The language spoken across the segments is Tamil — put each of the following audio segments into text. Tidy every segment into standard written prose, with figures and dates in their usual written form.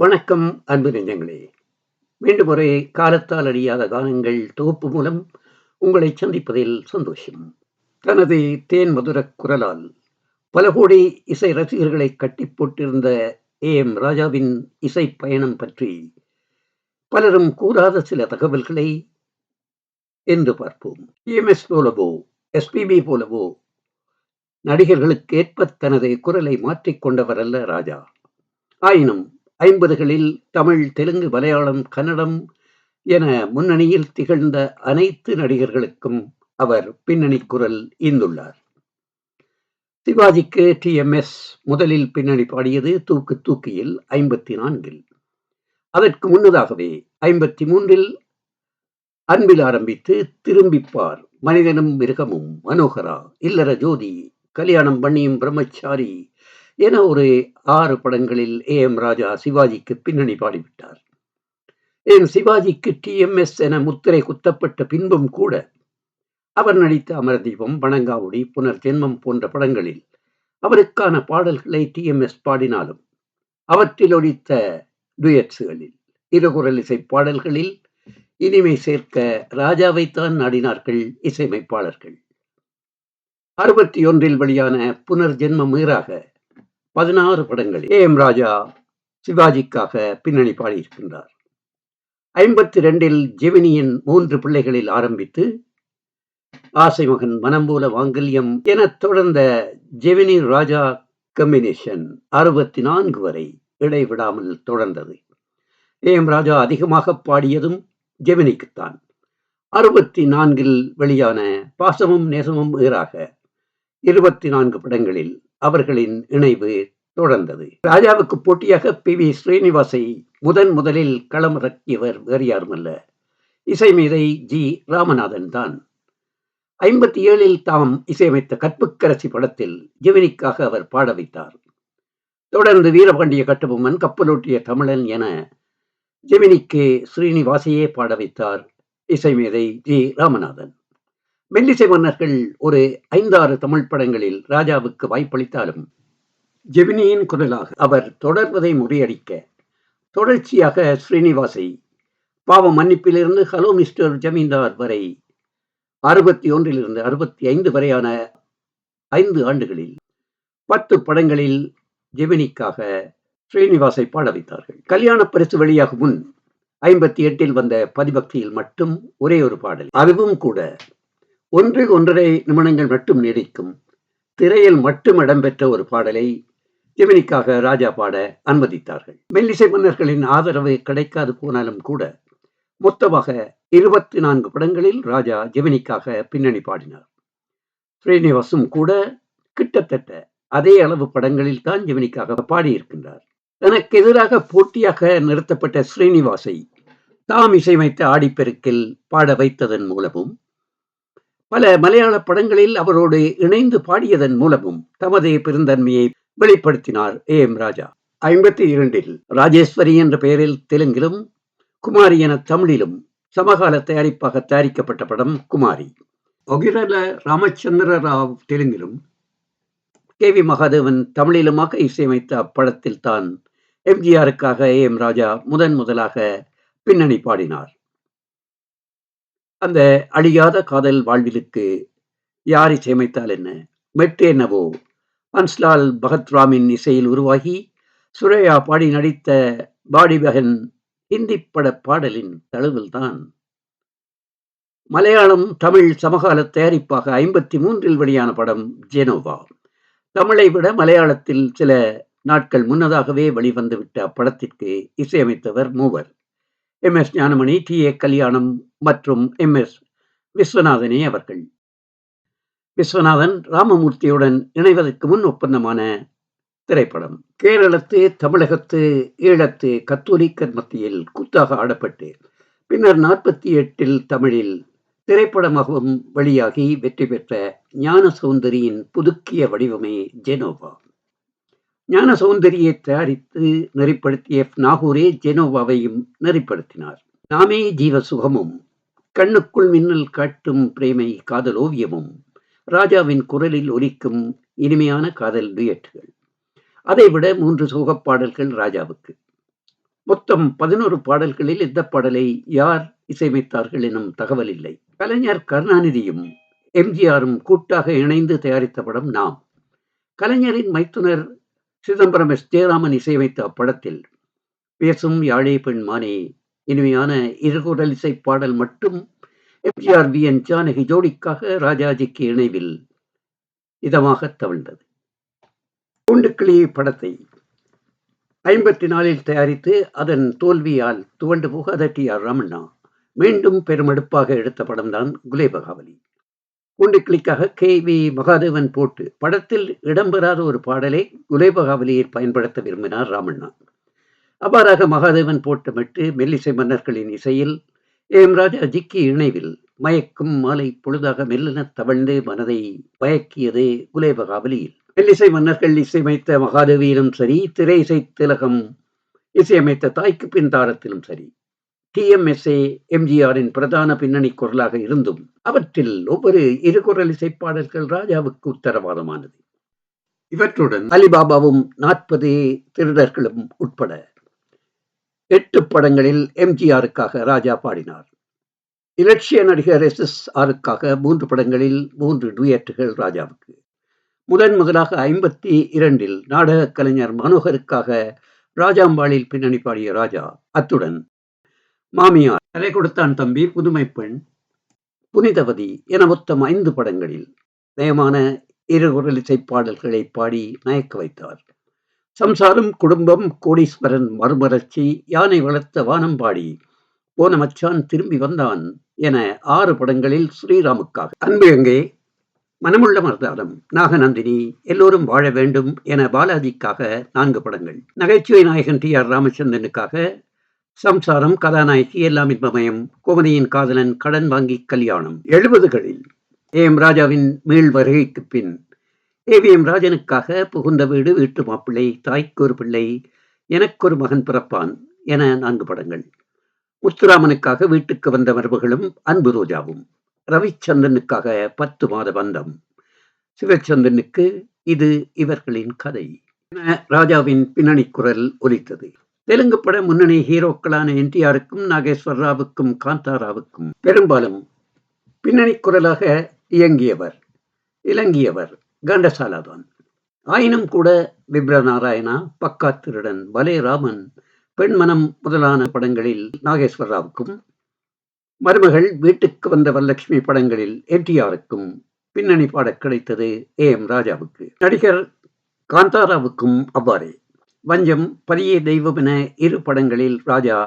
வணக்கம் அன்பு நெஞ்சங்களே. மீண்டும் ஒரு காலத்தால் அழியாத கானங்கள் தொகுப்பு மூலம் உங்களை சந்திப்பதில் சந்தோஷம். தனது தேன் மதுரக் குரலால் பல கோடி இசை ரசிகர்களை கட்டிப் போட்டிருந்த ராஜாவின் இசை பயணம் பற்றி பலரும் கூறாத சில தகவல்களை என்று பார்ப்போம். போலவோ எஸ்பிபி போலவோ நடிகர்களுக்கு ஏற்ப தனது குரலை மாற்றிக்கொண்டவர் அல்ல ராஜா. ஆயினும் 50களில் தமிழ், தெலுங்கு, மலையாளம், கன்னடம் என முன்னணியில் திகழ்ந்த அனைத்து நடிகர்களுக்கும் அவர் பின்னணி குரல் ஈந்துள்ளார். சிவாஜிக்கு TMS முதலில் பின்னணி பாடியது தூக்கு தூக்கியில் 54. அதற்கு முன்னதாகவே 53 அன்பில் ஆரம்பித்து திரும்பிப்பார், மனிதனும் மிருகமும், மனோகரா, இல்லற ஜோதி, கல்யாணம் பண்ணியும் பிரம்மச்சாரி என ஒரு 6 படங்களில் ராஜா சிவாஜிக்கு பின்னணி பாடிவிட்டார். சிவாஜிக்கு TMS என முத்திரை குத்தப்பட்ட பின்பும் கூட அவர் நடித்த அமரதீபம், வணங்காமுடி, புனர்ஜென்மம் போன்ற படங்களில் அவருக்கான பாடல்களை TMS பாடினாலும் அவற்றில் ஒலித்த டுயட்ஸ்களில், இருகுரல் இசை பாடல்களில் இனிமை சேர்க்க ராஜாவைத்தான் நாடினார்கள் இசையமைப்பாளர்கள். 61 வெளியான புனர்ஜென்மம் ஈறாக 16 படங்களில் ராஜா சிவாஜிக்காக பின்னணி பாடியிருக்கின்றார். 52 ஜெமினியின் 3 பிள்ளைகளில் ஆரம்பித்து ஆசை மகன், மனம் போல மாங்கல்யம் என தொடர்ந்த ஜெமினி ராஜா கம்பினேஷன் 64 வரை இடைவிடாமல் தொடர்ந்தது. ராஜா அதிகமாக பாடியதும் ஜெமினிக்குத்தான். 64 வெளியான பாசமும் நேசமும் ஈறாக 24 படங்களில் அவர்களின் இணைவு தொடர்ந்தது. ராஜாவுக்கு போட்டியாக PV ஸ்ரீனிவாசை முதலில் களமிறக்கியவர் வேறு யாருமல்ல, இசை மேதை G. ராமநாதன் தான். 57 தாம் இசையமைத்த கற்புக்கரசி படத்தில் ஜெமினிக்காக அவர் பாட வைத்தார். தொடர்ந்து வீரபாண்டிய கட்டபொம்மன், கப்பலோட்டிய தமிழன் என ஜெமினிக்கு ஸ்ரீனிவாசையே பாட வைத்தார் இசை மேதை G. ராமநாதன். மெல்லிசை மன்னர்கள் ஒரு 5-6 தமிழ் படங்களில் ராஜாவுக்கு வாய்ப்பளித்தாலும் ஜெமினியின் குரலாக அவர் தொடர்வதை முறியடிக்க தொடர்ச்சியாக ஸ்ரீனிவாசை பாவ மன்னிப்பிலிருந்து ஹலோ மிஸ்டர் ஜமீன்தார் வரை 61 65 வரையான 5 ஆண்டுகளில் 10 படங்களில் ஜெமினிக்காக ஸ்ரீனிவாசை பாட வைத்தார்கள். கல்யாண பரிசு வெளியாகும் முன் 58 வந்த பதிபக்தியில் மட்டும் ஒரே ஒரு பாடல், அதுவும் கூட 1.5 நிமிடங்கள் மட்டும் நீடிக்கும் திரையில் மட்டும் இடம்பெற்ற ஒரு பாடலை ஜெமினிக்காக ராஜா பாட அனுமதித்தார்கள். மெல்லிசை மன்னர்களின் ஆதரவு கிடைக்காது போனாலும் கூட மொத்தமாக 24 படங்களில் ராஜா ஜெமினிக்காக பின்னணி பாடினார். ஸ்ரீனிவாசும் கூட கிட்டத்தட்ட அதே அளவு படங்களில் தான் ஜெமினிக்காக பாடியிருக்கின்றார். தனக்கு எதிராக போட்டியாக நிறுத்தப்பட்ட ஸ்ரீனிவாசை தாம் இசையமைத்த ஆடிப்பெருக்கில் பாட வைத்ததன் மூலமும் பல மலையாள படங்களில் அவரோடு இணைந்து பாடியதன் மூலமும் தமது பெருந்தன்மையை வெளிப்படுத்தினார் ராஜா. 52 ராஜேஸ்வரி என்ற பெயரில் தெலுங்கிலும், குமாரி என தமிழிலும் சமகால தயாரிப்பாக தயாரிக்கப்பட்ட படம் குமாரி. ஒகிரல ராமச்சந்திர ராவ் தெலுங்கிலும், KV மகாதேவன் தமிழிலுமாக இசையமைத்த அப்படத்தில் தான் MGRக்காக ராஜா முதலாக பின்னணி பாடினார். அந்த அழியாத காதல் வாழ்விலுக்கு யார் இசையமைத்தால் என்ன, மெட்டு என்னவோ ஹன்ஸ்லால் பகத்ராமின் இசையில் உருவாகி சுரேயா பாடி நடித்த பாடி பகன் ஹிந்தி பட பாடலின் தழுவல்தான் மலையாளம் தமிழ் சமகால தயாரிப்பாக 53 வெளியான படம் ஜெனோவா. தமிழை விட மலையாளத்தில் சில நாட்கள் முன்னதாகவே வெளிவந்துவிட்ட அப்படத்திற்கு இசையமைத்தவர் மூவர்: MS ஞானமணி, TA கல்யாணம் மற்றும் MS விஸ்வநாதனே அவர்கள். விஸ்வநாதன் ராமமூர்த்தியுடன் இணைவதற்கு முன் ஒப்பந்தமான திரைப்படம். கேரளத்து, தமிழகத்து, ஈழத்து கத்தோலிக்கர் மத்தியில் கூத்தாக ஆடப்பட்டு பின்னர் 48 தமிழில் திரைப்படமாகவும் வெளியாகி வெற்றி பெற்ற ஞான சௌந்தரியின் புதுக்கிய வடிவமே ஜெனோவா. ஞான சௌந்தரியை தயாரித்து நெறிப்படுத்திய நாகூரே ஜெனோவாவையும் நெறிப்படுத்தினார். நாமே ஜீவ சுகமும், கண்ணுக்குள் மின்னல் காட்டும் பிரேமை காதல் ஓவியமும் ராஜாவின் குரலில் ஒலிக்கும் இனிமையான காதல் டுயட்டுகள். அதைவிட 3 சோகப் பாடல்கள் ராஜாவுக்கு. மொத்தம் 11 பாடல்களில் இந்த பாடலை யார் இசையமைத்தார்கள் எனும் தகவல் இல்லை. கலைஞர் கருணாநிதியும் எம்ஜிஆரும் கூட்டாக இணைந்து தயாரித்த படம் நாம். கலைஞரின் மைத்துனர் சிதம்பரம் எஸ். ஜெயராமன் இசையமைத்த அப்படத்தில் பேசும் யாழே பெண் மானே இனிமையான இருகுரல் இசை பாடல் மட்டும் எம்ஜிஆர் வி என் ஜானகி ஜோடிக்காக ராஜாஜிக்கு இணைவில் இதமாக தவிழ்ந்தது. கூண்டுக்கிளி படத்தை 54 தயாரித்து அதன் தோல்வியால் துவண்டு போகாத டி.ஆர். ராமண்ணா மீண்டும் பெருமெடுப்பாக எடுத்த படம்தான் குலேபகாவலி. கூண்டுக்கிளிக்காக கே.வி. மகாதேவன் போட்டு படத்தில் இடம்பெறாத ஒரு பாடலை குலேபகாவலியை பயன்படுத்த விரும்பினார் ராமண்ணா. அவ்வாறாக மகாதேவன் போட்டமிட்டு மெல்லிசை மன்னர்களின் இசையில் எம் ராஜாஜிக்கு இணைவில் மயக்கும் மாலை பொழுதாக மெல்லென தவழ்ந்து மனதை மயக்கியது குலேபகாவலியில். மெல்லிசை மன்னர்கள் இசையமைத்த மகாதேவியிலும் சரி, திரை இசை திலகம் இசையமைத்த தாய்க்கு பின் தாரத்திலும் சரி, TMSA எம்ஜிஆரின் பிரதான பின்னணி குரலாக இருந்தும் அவற்றில் ஒவ்வொரு இருகுரல் இசைப்பாடல்கள் ராஜாவுக்கு உத்தரவாதமானது. இவற்றுடன் அலிபாபாவும் 40 திருடர்களும் உட்பட 8 படங்களில் எம்ஜிஆருக்காக ராஜா பாடினார். இலட்சிய நடிகர் SSRக்காக 3 படங்களில் 3 டூயட்டுகள் ராஜாவுக்கு. முதலாக 52 நாடக கலைஞர் மனோகருக்காக ராஜாம்பாளில் பின்னணி பாடிய ராஜா. அத்துடன் மாமியார், தலை கொடுத்தான் தம்பி, புதுமை பெண், புனிதவதி என மொத்தம் 5 படங்களில் நயமான இருகுரல் இசை பாடல்களை பாடி மயக்க வைத்தார். சம்சாரம், குடும்பம், கோடீஸ்வரன், மறுமலர்ச்சி, யானை வளர்த்த வானம் பாடி, போன மச்சான் திரும்பி வந்தான் என 6 படங்களில் ஸ்ரீராமுக்காக, அன்பு எங்கே, மனமுள்ள மர்தானம், நாகநந்தினி, எல்லோரும் வாழ வேண்டும் என பாலாஜிக்காக 4 படங்கள், நகைச்சுவை நாயகன் டி.ஆர். ராமச்சந்திரனுக்காக சம்சாரம், கதாநாயகி, எல்லாம் இன்பமயம், கோமதியின் காதலன், கடன் வாங்கி கல்யாணம். 70களில் எம் ராஜாவின் மீள் வருகைக்கு பின் AVM ராஜனுக்காக புகுந்த வீடு, வீட்டு மாப்பிள்ளை, தாய்க்கு ஒரு பிள்ளை, எனக்கொரு மகன் பிறப்பான் என 4 படங்கள். முத்துராமனுக்காக வீட்டுக்கு வந்த மருமகளும் அன்பு ரோஜாவும். ரவிச்சந்திரனுக்காக 10 மாத பந்தம். சிவச்சந்திரனுக்கு இது இவர்களின் கதை என ராஜாவின் பின்னணி குரல் ஒலித்தது. தெலுங்கு பட முன்னணி ஹீரோக்களான NTRக்கும் நாகேஸ்வர ராவுக்கும் காந்தாராவுக்கும் பெரும்பாலும் பின்னணி குரலாக இலங்கியவர் கண்டசாலாதான். ஆயினும் கூட விப்ரநாராயணா, பக்கா திருடன், பலே ராமன், பெண்மனம் முதலான படங்களில் நாகேஸ்வர ராவுக்கும், மருமகள், வீட்டுக்கு வந்த வரலட்சுமி படங்களில் NTRக்கும் பின்னணி பாட கிடைத்தது AM ராஜாவுக்கு. நடிகர் காந்தாராவுக்கும் அவ்வாறே. வஞ்சம், பதியே தெய்வம் என 2 படங்களில் ராஜா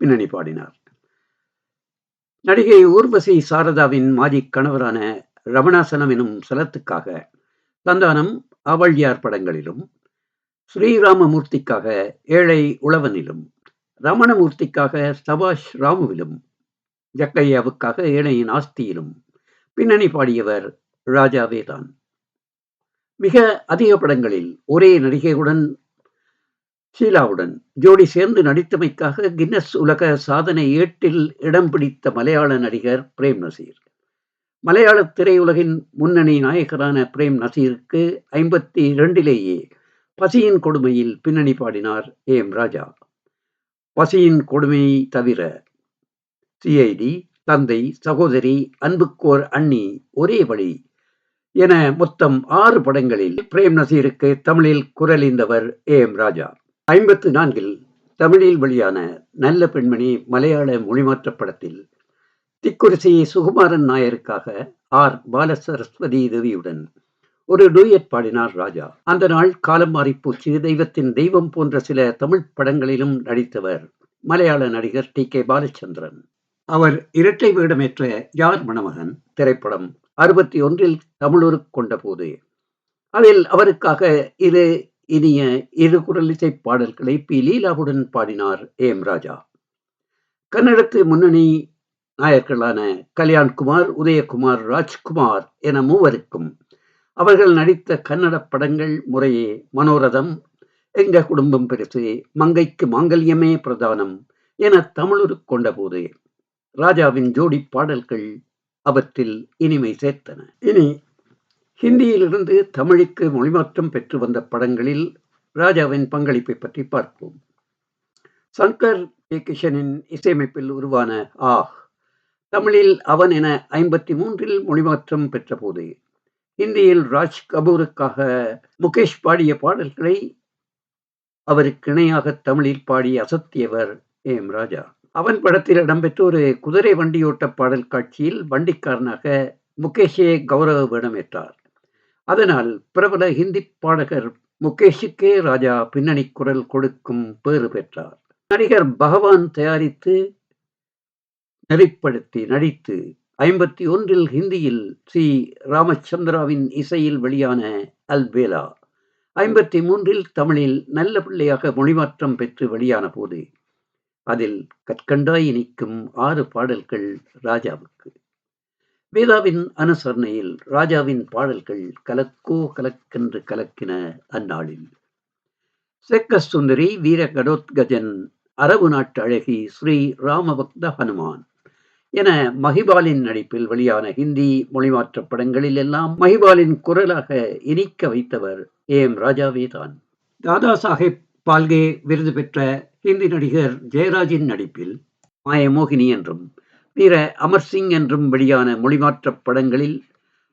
பின்னணி பாடினார். நடிகை ஊர்வசி சாரதாவின் மாஜி கணவரான ரமணாசனம் எனும் சலத்துக்காக சந்தானம், அவள்யார் படங்களிலும், ஸ்ரீராமமூர்த்திக்காக ஏழை உழவனிலும், ரமணமூர்த்திக்காக சபாஷ் ராமுவிலும், ஜக்கையாவுக்காக ஏழையின் ஆஸ்தியிலும் பின்னணி பாடியவர் ராஜாவேதான். மிக அதிக படங்களில் ஒரே நடிகையுடன் ஷீலாவுடன் ஜோடி சேர்ந்து நடித்தமைக்காக கின்னஸ் உலக சாதனை ஏட்டில் இடம் பிடித்த மலையாள நடிகர் பிரேம் நசீர். மலையாள திரையுலகின் முன்னணி நாயகரான பிரேம் நசீருக்கு 52லேயே பசியின் கொடுமையில் பின்னணி பாடினார் AM ராஜா. பசியின் கொடுமையை தவிர CID, தந்தை, சகோதரி, அன்புக்கோர் அண்ணி, ஒரே வழி என மொத்தம் 6 படங்களில் பிரேம் நசீருக்கு தமிழில் குரலிந்தவர் AM ராஜா. 54 தமிழில் வெளியான நல்ல பெண்மணி மலையாள மொழிமாற்ற படத்தில் திக்குரிசி சுகுமாரன் நாயருக்காக பாலசரஸ்வதி தேவியுடன் ஒரு டூயட் பாடினார் ராஜா. அந்த நாள் காலம் மாறிப்போச்சு, தெய்வத்தின் தெய்வம் போன்ற சில தமிழ் படங்களிலும் நடித்தவர் மலையாள நடிகர் TK பாலச்சந்திரன். அவர் இரட்டை வேடமேற்ற யார் மணமகன் திரைப்படம் 61 தமிழூரு கொண்ட போது அதில் அவருக்காக இனிய இருகுரல் இசை பாடல்களை பி. லீலாவுடன் பாடினார் AM ராஜா. கன்னடத்து முன்னணி நாயர்களான கல்யாண்குமார், உதயகுமார், ராஜ்குமார் என 3 அவர்கள் நடித்த கன்னட படங்கள் முறையே மனோரதம், எங்க குடும்பம் பெருசு, மங்கைக்கு மாங்கல்யமே பிரதானம் என தமிழூரு கொண்ட போது ராஜாவின் ஜோடி பாடல்கள் அவற்றில் இனிமை சேர்த்தன. இனி ஹிந்தியிலிருந்து தமிழுக்கு மொழிமாற்றம் பெற்று வந்த படங்களில் ராஜாவின் பங்களிப்பை பற்றி பார்ப்போம். சங்கர் கே. கிஷனின் இசையமைப்பில் உருவான ஆஹ் தமிழில் அவன் என 53 மொழிமாற்றம் பெற்றபோது ஹிந்தியில் ராஜ் கபூருக்காக முகேஷ் பாடிய பாடல்களை அவருக்கு இணையாக தமிழில் பாடி அசத்தியவர் எம் ராஜா. அவன் படத்தில் இடம்பெற்ற ஒரு குதிரை வண்டியோட்ட பாடல் காட்சியில் வண்டிக்காரனாக முகேஷே கௌரவ வேடமேற்றார். அதனால் பிரபல ஹிந்தி பாடகர் முகேஷுக்கே ராஜா பின்னணி குரல் கொடுக்கும் பேறு பெற்றார். நடிகர் பகவான் தயாரித்து நெறிப்படுத்தி நடித்து 51 ஹிந்தியில் சி. ராமச்சந்திராவின் இசையில் வெளியான அல்பேலா 53 தமிழில் நல்ல பிள்ளையாக மொழிமாற்றம் பெற்று வெளியான போது அதில் கற்கண்டாய் இனிக்கும் 6 பாடல்கள் ராஜாவுக்கு. வேதாவின் அனுசரணையில் ராஜாவின் பாடல்கள் கலக்கோ கலக்கென்று கலக்கின அந்நாளில். செக்க சுந்தரி, வீர கடோத்கஜன், அரபு நாட்டு அழகி, ஸ்ரீ ராமபக்த ஹனுமான் என மஹிபாலின் நடிப்பில் வெளியான ஹிந்தி மொழிமாற்ற படங்களில் எல்லாம் மஹிபாலின் குரலாக இனிக்க வைத்தவர் எம் ராஜாவே தான். தாதா சாஹேப் பால்கே விருது பெற்ற ஹிந்தி நடிகர் ஜெயராஜின் நடிப்பில் மாயமோகினி என்றும் வீர அமர்சிங் என்றும் வெளியான மொழிமாற்ற படங்களில்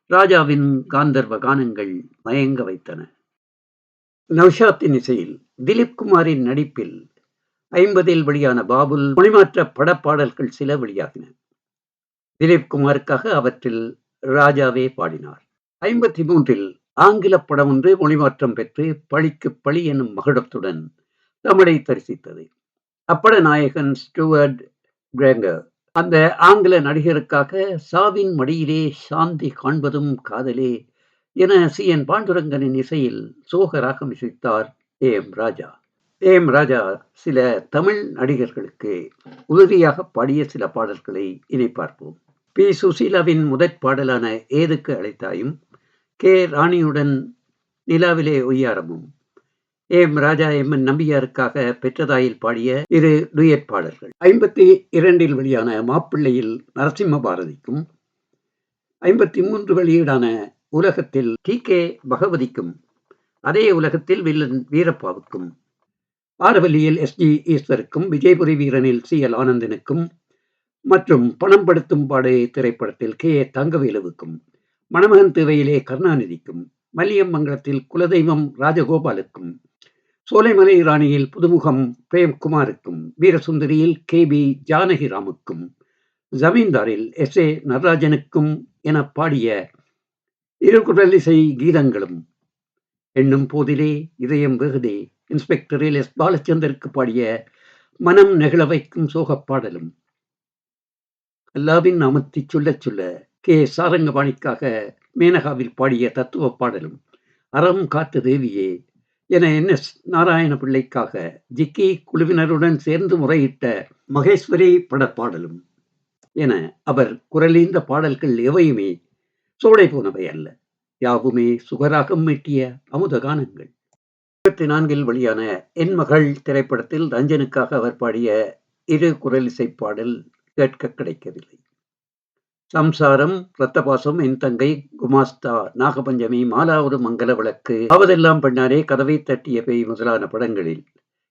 ராஜாவின் காந்தர்வ கானங்கள் மயங்க வைத்தன. நௌஷாத்தின் இசையில் திலீப் குமாரின் நடிப்பில் 50 வெளியான பாபுல் மொழிமாற்ற படப்பாடல்கள் சில வெளியாகின. திலீப் குமாருக்காக அவற்றில் ராஜாவே பாடினார். 53 ஆங்கில படம் ஒன்று மொழிமாற்றம் பெற்று பழிக்கு பழி என்னும் மகுடத்துடன் தமிழை தரிசித்தது. அப்பட நாயகன் ஸ்டூவர்ட் கிரேங்கர் அந்த ஆங்கில நடிகருக்காக சாவின் மடியிலே சாந்தி காண்பதும் காதலே என சி. என். பாண்டுரங்கனின் இசையில் சோகராகம் இசைத்தார் எம் ராஜா. எம் ராஜா சில தமிழ் நடிகர்களுக்கு உறுதியாக பாடிய சில பாடல்களை இனி பார்ப்போம். பி. சுசீலாவின் முதற் பாடலான ஏதுக்கு அழைத்தாயும், கே. ராணியுடன் நிலாவிலே ஒய்யாரமும், எம் ராஜா எம். என். நம்பியாருக்காக பெற்றதாயில் பாடிய 2 டூயட் பாடல்கள். 52 வெளியான மாப்பிள்ளையில் நரசிம்ம பாரதிக்கும், 53 வெளியீடான உலகத்தில் டி. கே. பகவதிக்கும், அதே உலகத்தில் வில்லன் வீரப்பாவுக்கும், ஆரவல்லியில் எஸ். ஜி. ஈஸ்வருக்கும், விஜயபுரி வீரனில் சி. எல். ஆனந்தனுக்கும் மற்றும் பணம் படுத்தும் பாடு திரைப்படத்தில் கே. தங்கவேலுவுக்கும், மணமகன் தேவையிலே கருணாநிதிக்கும், மல்லியம்மங்கலத்தில் குலதெய்வம் ராஜகோபாலுக்கும், சோலைமலை ராணியில் புதுமுகம் பிரேம்குமாருக்கும், வீரசுந்தரியில் கே. பி. ஜானகிராமுக்கும், ஜமீன்தாரில் எஸ். ஏ. நடராஜனுக்கும் என பாடிய 2 குரலிசை கீதங்களும், எண்ணும் போதிலே இதயம் வெகுதே இன்ஸ்பெக்டரில் எஸ். பாலச்சந்தருக்கு பாடிய மனம் நெகிழ வைக்கும் சோகப் பாடலும், அல்லாவின் நாமத்தை சொல்லச் சொல்ல கே. சாரங்கபாணிக்காக மேனகாவில் பாடிய தத்துவ பாடலும், அறம் காத்த தேவியே என என். எஸ். நாராயண பிள்ளைக்காக ஜிக்கி குழுவினருடன் சேர்ந்து முறையிட்ட மகேஸ்வரி படப்பாடலும் என அவர் குரலீந்த பாடல்கள் எவையுமே சோடை போனவை அல்ல. யாவுமே சுகராகம் மீட்டிய அமுத கானங்கள். 24 வெளியான என் மகள் திரைப்படத்தில் ரஞ்சனுக்காக அவர் பாடிய 2 குரலிசை பாடல் கேட்க கிடைக்கவில்லை. சம்சாரம், ரத்தபாசம், என் தங்கை, குமாஸ்தா, நாகபஞ்சமி, மாலா ஒரு மங்கள விளக்கு, அவதெல்லாம் பெண்ணாரே, கதவை தட்டிய பேய் முதலான படங்களில்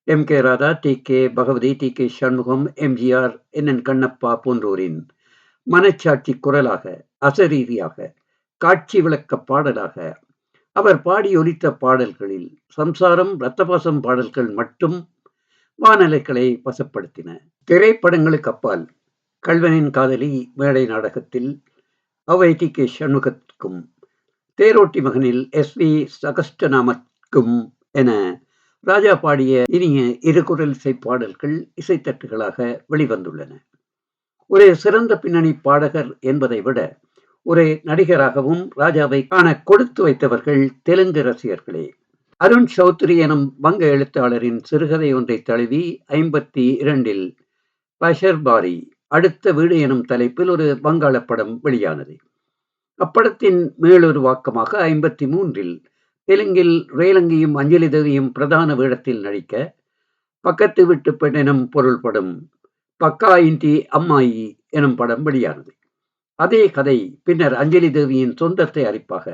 M. K. Radha, T. K. Bhagavathi, T. K. Shanmugam, MGR., N. Kannappa போன்றோரின் மனச்சாட்சி குரலாக, அசரீதியாக, காட்சி விளக்க பாடலாக அவர் பாடி ஒலித்த பாடல்களில் சம்சாரம், ரத்தபாசம் பாடல்கள் மட்டும் வானலைகளை வசப்படுத்தின. திரைப்படங்களுக்கு அப்பால் கல்வனின் காதலி மேடை நாடகத்தில் அவை டி. கே. சண்முகத்துக்கும், தேரோட்டி மகனில் எஸ். வி. சகஸ்டநாமத்துக்கும் என ராஜா பாடிய இனிய 2 குரலிசை பாடல்கள் இசைத்தட்டுகளாக வெளிவந்துள்ளன. ஒரு சிறந்த பின்னணி பாடகர் என்பதை விட ஒரு நடிகராகவும் ராஜாவை காண கொடுத்து வைத்தவர்கள் தெலுங்கு ரசிகர்களே. அருண் சௌத்ரி எனும் வங்க எழுத்தாளரின் சிறுகதை ஒன்றை தழுவி 52 பஷர்பாரி அடுத்த வீடு எனும் தலைப்பில் ஒரு வங்காள படம் வெளியானது. அப்படத்தின் மேலுருவாக்கமாக 53 தெலுங்கில் ரேலங்கியும் அஞ்சலி தேவியும் பிரதான வேடத்தில் நடிக்க பக்கத்து வீட்டு பெண் எனும் பொருள்படும் பக்கா இன்டி அம்மாயி எனும் படம் வெளியானது. அதே கதை பின்னர் அஞ்சலி தேவியின் சொந்த தயாரிப்பாக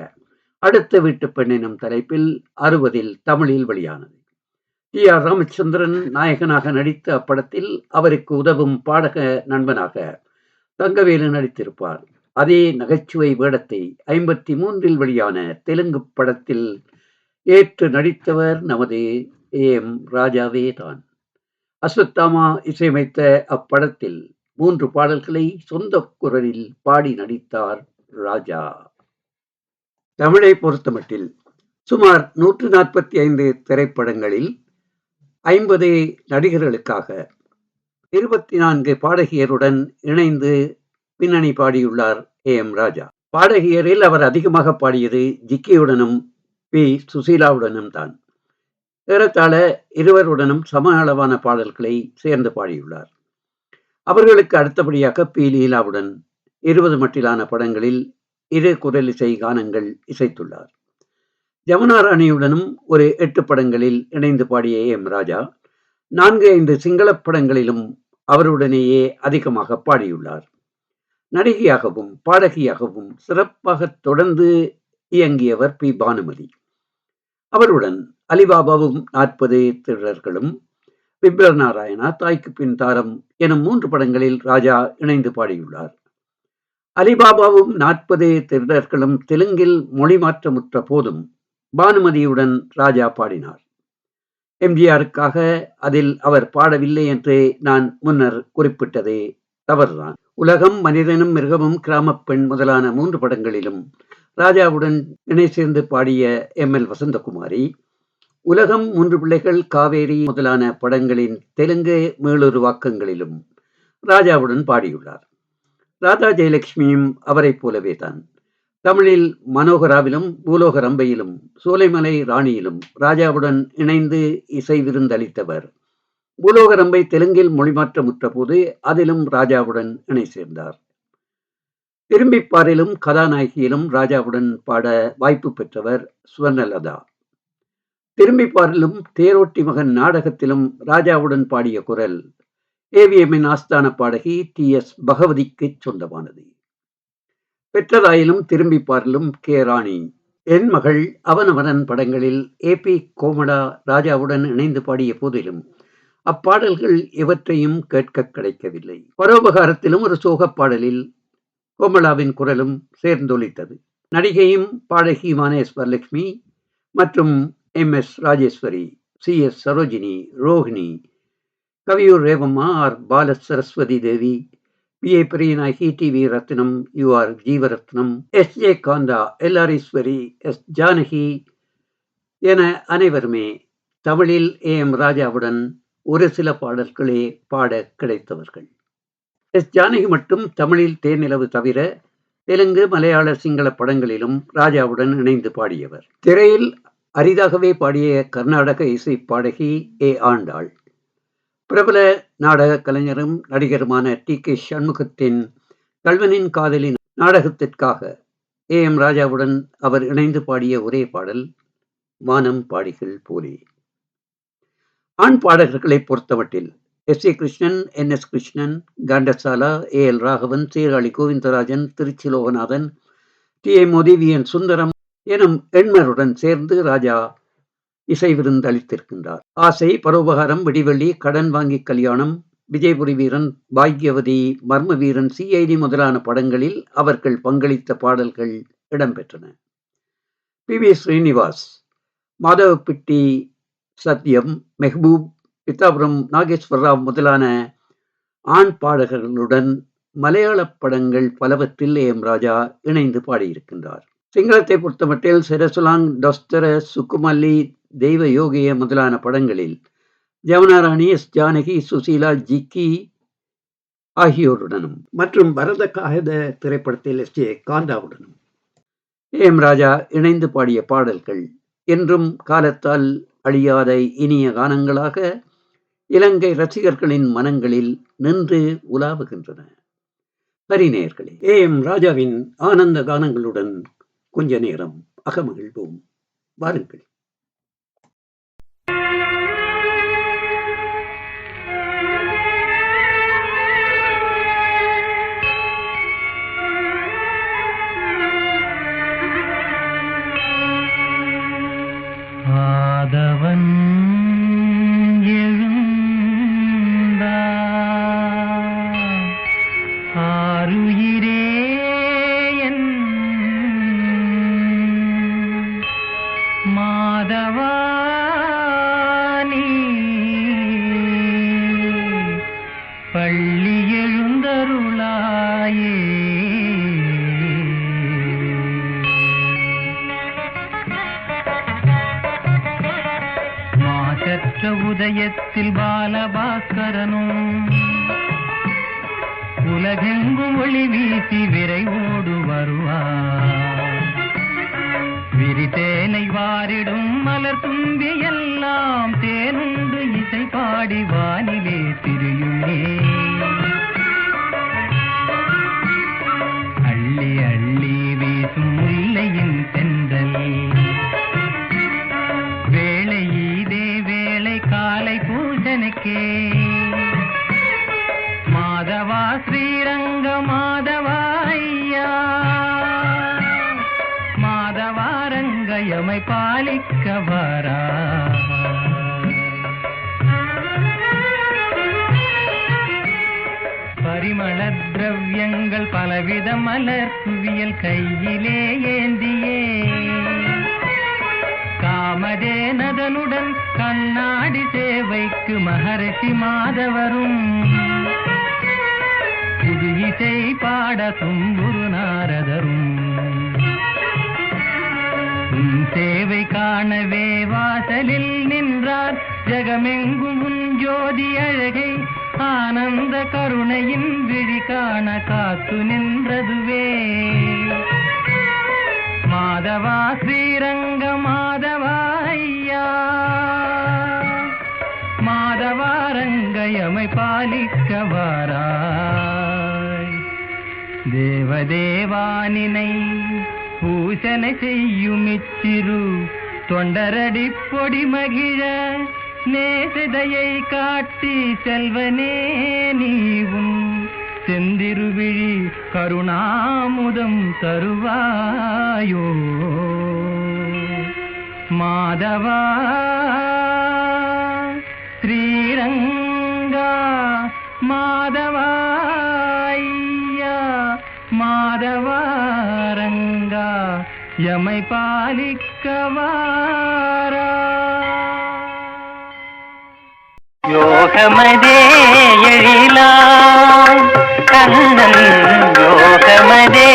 அடுத்த வீட்டு பெண் எனும் தலைப்பில் 60 தமிழில் வெளியானது. டி ஆர் ராமச்சந்திரன் நாயகனாக நடித்த அப்படத்தில் அவருக்கு உதவும் பாடக நண்பனாக தங்கவேலு நடித்திருப்பார். அதே நகைச்சுவை வேடத்தை 53 வெளியான தெலுங்கு படத்தில் ஏற்று நடித்தவர் நமது ஏ.எம். ராஜாவே தான். அஸ்வத்தாமா இசையமைத்த அப்படத்தில் 3 பாடல்களை சொந்த குரலில் பாடி நடித்தார் ராஜா. தமிழை பொறுத்தமட்டில் சுமார் 145 திரைப்படங்களில் 50 நடிகர்களுக்காக 24 பாடகியருடன் இணைந்து பின்னணி பாடியுள்ளார் ஏ.எம். ராஜா. பாடகியரில் அவர் அதிகமாக பாடியது ஜிக்கியுடனும் பி. சுசீலாவுடனும் தான். ஏறத்தாழ இருவருடனும் சம அளவான பாடல்களை சேர்ந்து பாடியுள்ளார். அவர்களுக்கு அடுத்தபடியாக பி. லீலாவுடன் 20 மட்டிலான படங்களில் இரு குரலிசை கானங்கள் இசைத்துள்ளார். ஜமுனா ராணியுடனும் ஒரு 8 படங்களில் இணைந்து பாடிய ஏ.எம். ராஜா 4-5 சிங்கள படங்களிலும் அவருடனேயே அதிகமாக பாடியுள்ளார். நடிகையாகவும் பாடகியாகவும் சிறப்பாக தொடர்ந்து இயங்கியவர் பி. பானுமதி. அவருடன் அலிபாபாவும் 40 திருடர்களும், பிப்ரவரி நாராயணா, தாய்க்கு பின் தாரம் எனும் 3 படங்களில் ராஜா இணைந்து பாடியுள்ளார். அலிபாபாவும் 40 திருடர்களும் தெலுங்கில் மொழி மாற்றமுற்ற போதும் பானுமதியுடன் ராஜா பாடினார். எம்ஜிஆருக்காக அதில் அவர் பாடவில்லை என்று நான் முன்னர் குறிப்பிட்டதே தவறுதான். உலகம், மனிதனும் மிருகமும், கிராமப் பெண் முதலான 3 படங்களிலும் ராஜாவுடன் இணை சேர்ந்து பாடிய எம்.எல். வசந்தகுமாரி, உலகம், 3 பிள்ளைகள், காவேரி முதலான படங்களின் தெலுங்கு மீளுருவாக்கங்களிலும் ராஜாவுடன் பாடியுள்ளார். ராதா ஜெயலட்சுமியும் அவரை போலவே தான். தமிழில் மனோகராவிலும் பூலோக ரம்பையிலும் சோலைமலை ராணியிலும் ராஜாவுடன் இணைந்து இசை விருந்தளித்தவர். பூலோக ரம்பை தெலுங்கில் மொழிமாற்றமுற்ற போது அதிலும் ராஜாவுடன் இணை சேர்ந்தார். திரும்பிப்பாரிலும் கதாநாயகியிலும் ராஜாவுடன் பாட வாய்ப்பு பெற்றவர் சுவர்ணலதா. திரும்பிப்பாரிலும் தேரோட்டி மகன் நாடகத்திலும் ராஜாவுடன் பாடிய குரல் ஏவிஎம்மின் ஆஸ்தான பாடகி டி.எஸ். பகவதிக்கு சொந்தமானது. பெற்றதாயிலும் திரும்பிப்பாரிலும் கே. ராணி, என் மகள், அவனவனன் படங்களில் ஏ.பி. கோமடா ராஜாவுடன் இணைந்து பாடிய போதிலும் அப்பாடல்கள் எவற்றையும் கேட்க கிடைக்கவில்லை. பரோபகாரத்திலும் ஒரு சோகப் பாடலில் கோமலாவின் குரலும் சேர்ந்தொலித்தது. நடிகையும் பாடகியுமான எஸ். வரலட்சுமி மற்றும் எம்.எஸ். ராஜேஸ்வரி, சி.எஸ். சரோஜினி, ரோஹிணி, கவியூர் ரேவம்மா, ஆர். பால சரஸ்வதி தேவி, பி.ஏ. பெரியநாயகி, டி.வி. ரத்னம், யு.ஆர். ஜீவரத்னம், எஸ்.ஜே. காந்தா, எல்.ஆர். ஈஸ்வரி, எஸ். ஜானகி என அனைவருமே தமிழில் ஏ.எம். ராஜாவுடன் ஒரு சில பாடல்களே பாட கிடைத்தவர்கள். எஸ். ஜானகி மட்டும் தமிழில் தேனிலவு தவிர தெலுங்கு, மலையாள, சிங்கள படங்களிலும் ராஜாவுடன் இணைந்து பாடியவர். திரையில் அரிதாகவே பாடிய கர்நாடக இசை பாடகி ஏ. ஆண்டாள். பிரபல நாடக கலைஞரும் நடிகருமான டி.கே. சண்முகத்தின் கல்வனின் காதலின் நாடகத்திற்காக ஏ.எம். ராஜாவுடன் அவர் இணைந்து பாடிய ஒரே பாடல் வானம் பாடிகள் போலே. ஆண் பாடகர்களை பொறுத்தமட்டில் எஸ்.ஏ. கிருஷ்ணன், என்.எஸ். கிருஷ்ணன், கண்டசாலா, ஏ.எல். ராகவன், சீர்காழி கோவிந்தராஜன், திருச்சி லோகநாதன், டி.ஏ. மோதி, வி.என். சுந்தரம் எனும் எண்மருடன் சேர்ந்து ராஜா இசை விருந்தளித்திருக்கின்றார். ஆசை, பரோபகாரம், விடிவெள்ளி, கடன் வாங்கி கல்யாணம், விஜயபுரி வீரன், பாக்யவதி, மர்ம வீரன், சி.ஐ.டி. முதலான படங்களில் அவர்கள் பங்களித்த பாடல்கள் இடம்பெற்றன. பி.வி. ஸ்ரீனிவாஸ், மாதவப்பிட்டி சத்யம், மெஹ்பூப், பித்தாபுரம் நாகேஸ்வரராவ் முதலான ஆண் பாடகர்களுடன் மலையாள படங்கள் பலவற்றில் ஏ.எம். ராஜா இணைந்து பாடியிருக்கின்றார். சிங்களத்தை பொறுத்தமட்டில் செரசுலாங், டொஸ்தர, சுக்குமல்லி, தெய்வ யோகிய முதலான படங்களில் ஜமுனா ராணி, எஸ். ஜானகி, சுசீலா, ஜிக்கி ஆகியோருடனும் மற்றும் பரத காகத திரைப்படத்தில் எஸ்.ஜே. காந்தாவுடனும் ஏ.எம். ராஜா இணைந்து பாடிய பாடல்கள் என்றும் காலத்தால் அழியாத இனிய கானங்களாக இலங்கை ரசிகர்களின் மனங்களில் நின்று உலாவுகின்றன. சரி நேயர்களே, ஏ.எம். ராஜாவின் ஆனந்த கானங்களுடன் கொஞ்ச நேரம் அகமகிழ்வோம். வாருங்கள். ஆதவன் பள்ளி எழுந்தருளாயே. மாசற்ற உதயத்தில் பாலபாஸ்கரனும் உலகெங்கும் ஒளி வீசி விரைவோடு வருவார். விரிதேனை வாரிடும் மலர் தும்பி எல்லாம் தேனுண்டு இசை பாடி வானிலே திரியுமே. அள்ளி அள்ளி வீசும் முல்லையின் தென்றல் வேளை இதே வேளை காலை பூஜனைக்கே. மாதவா ஸ்ரீரங்க மாதவா ஐயா, மாதவா ரங்கயமை பாலிக்க வாரா. பரிமள திரவியங்கள் பலவித மலர் குவியல் கையிலே ஏந்தியே. காமதேனதனுடன் கண்ணாடி சேவைக்கு மகரிஷி மாதவரும் புது இசை பாட தும்புரு நாரதரும். சேவை காணவே வாசலில் நின்றார் ஜகமெங்கும் உன் ஜோதி அழகை. ஆனந்த கருணையின் விழி காண காத்து நின்றதுவே. மாதவா ஸ்ரீரங்க மாதவா ஐயா, மாதவா ரங்கயமை பாலிக்க வாராய். தேவதேவானினை பூசனை செய்யும் இச்சிறு தொண்டரடி பொடி மகிழ நேசதையை காட்டி செல்வனே நீவும் செந்திருவிழி கருணாமுதம் தருவாயோ. மாதவா ஸ்ரீரங்கா மாதவா ஐயா, மாதவா ரங்கா யமை பாலிக்கவாரா. யோகமதே எழிலாம் கண்ணன், யோகமதே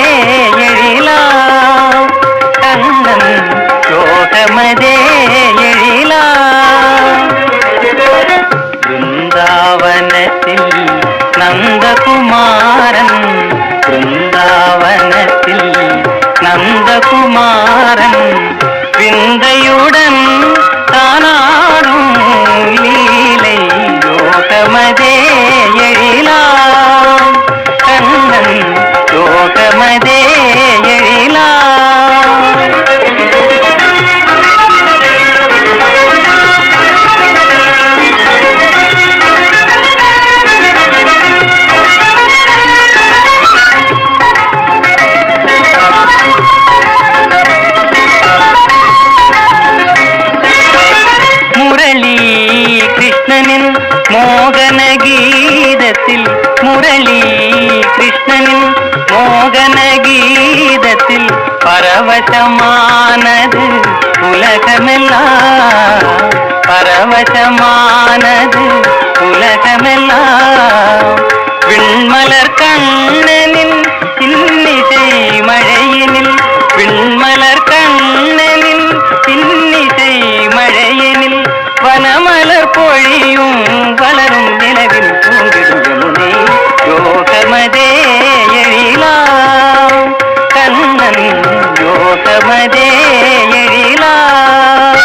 எழிலாம் கண்ணன், யோகமதே எழிலாம். பிருந்தாவனத்தில் நந்தகுமாரன், பிருந்தாவனத்தில் நந்தகுமாரன் விந்தையுடன் தானாடும் லீலை. யோகமதே எழிலாம் கண்ணன், யோகமதே எழிலாம். கிருஷ்ணனின் மோகன கீதத்தில், முரளி கிருஷ்ணனின் மோகன கீதத்தில் பரவசமானது உலகமெல்லாம், பரவசமானது உலகமெல்லாம். விண்மலர் கண்ணனின் இன்னிசை மழையினில், விண்மலர் கண்ணனின் இன்னிசை மழையினில் வனமலர் பொழியும் வளரும் நிலவில் தூங்கிடும் யமுனை. யோகமதே எழிலாம் கண்ணன், யோகமதே எழிலாம்.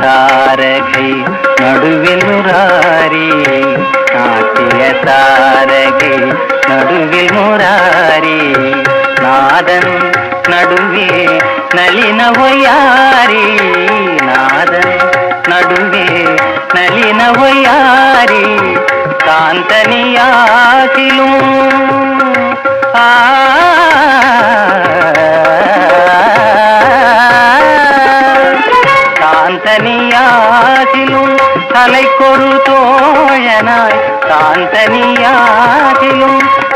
தாரகை நடுவில் முராரி, நாட்டிய தாரகை நடுவில் முராரி. நாதன் நடுவே நளின ஒய்யாரி, நாதன் நடுவே కనలిన వయ్యారి కాంతనియాకిలు காந்தனியாகிலும் கலைக்கொரு தோழனாய் காந்தனியாகிலும்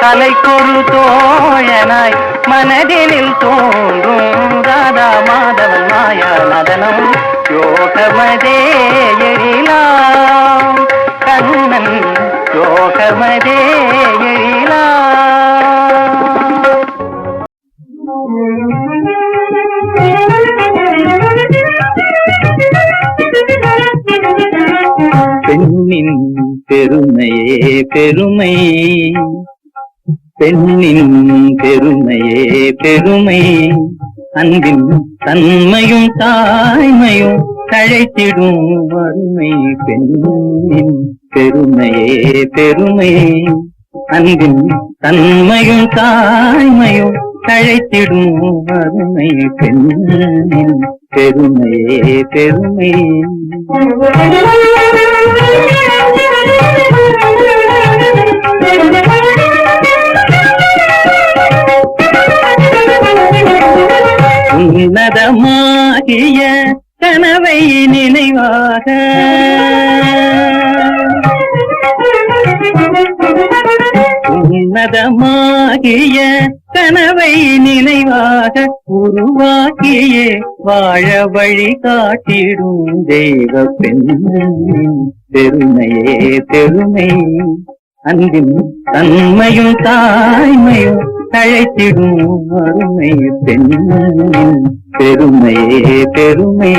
கலைக்கொரு தோழனாய் மனதினில் தோன்றும் ராதா மாதவன் மாயா நடனம் யோகமதே எழிலாம் கண்ணன் யோகமதே எழிலாம். பெண்ணின் பெருமையே பெருமை பெண்ணின் பெருமையே பெருமை அன்பின் தன்மையும் தாய்மையும் தழைத்திடும் வறுமை பெண்ணின் பெருமையே பெருமை அன்பின் தன்மையும் தாய்மையும் தழைத்திடும் வறுமை பெண்ணின் பெருமையே பெருமை. உன்னதமாகிய கனவை நினைவாக உன்னதமாகிய கனவை நினைவாக உருவாக்கிய வாழ வழி காட்டிடும் தெய்வ பெண்ணின் பெருமையே பெருமை அன்பின் தன்மையும் தாய்மையும் தழைத்திடும் அருமை பெண்ணின் பெருமையே பெருமை.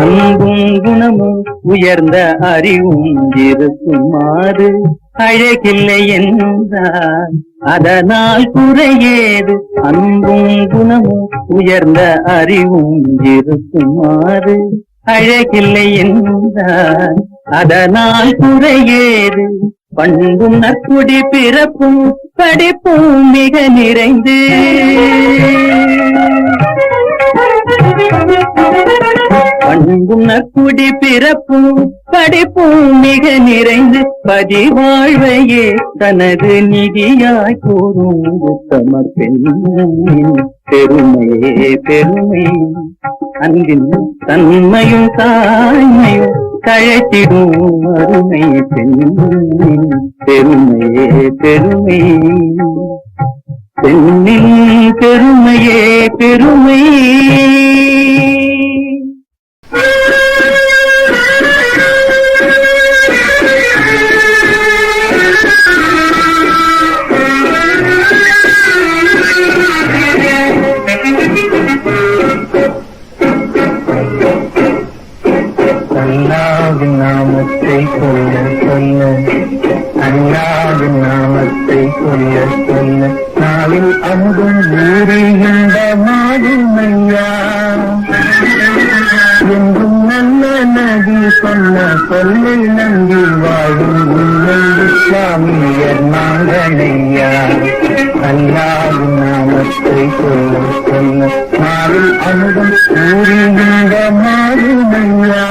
அன்பும் குணமும் உயர்ந்த அறிவும் இருக்குமாறு அழகில்லை என்றார் அதனால் குறையேது. அன்பும் குணமும் உயர்ந்த அறிவும் இருக்குமாறு அழகில்லை என்றார் அதனால் குறையேது. பண்பும் நற்குடி பிறப்பும் படிப்பும் மிக நிறைந்து பண்பும் நற்குடி பிறப்பும் படிப்பும் மிக நிறைந்து பதிவாழ்வையே தனது நிதியாய் கூறும் உத்தம பெண்ணின் பெருமையே பெருமை அன்பின் தன்மையும் தாய்மையும் தழைத்திடும் அருமை பெண்ணின் பெருமையே பெருமை பெண்ணின் பெருமையே பெருமை. அல்லாவின் நாமத்தை சொல்ல சொல்ல அல்லாவின் நாமத்தை சொல்ல சொல்ல நாளில் அமுதும் ஊறுகின்ற மாதுமையா என்றும் நல்ல நதி சொன்ன சொல்லை நம்பி வாழும் உண்மை இஸ்லாமியர் நாங்களையா. அல்லாவின் நாமத்தை சொல்ல சொல்ல நாளில் அமுதும் ஊறுகின்ற மாதுமையா.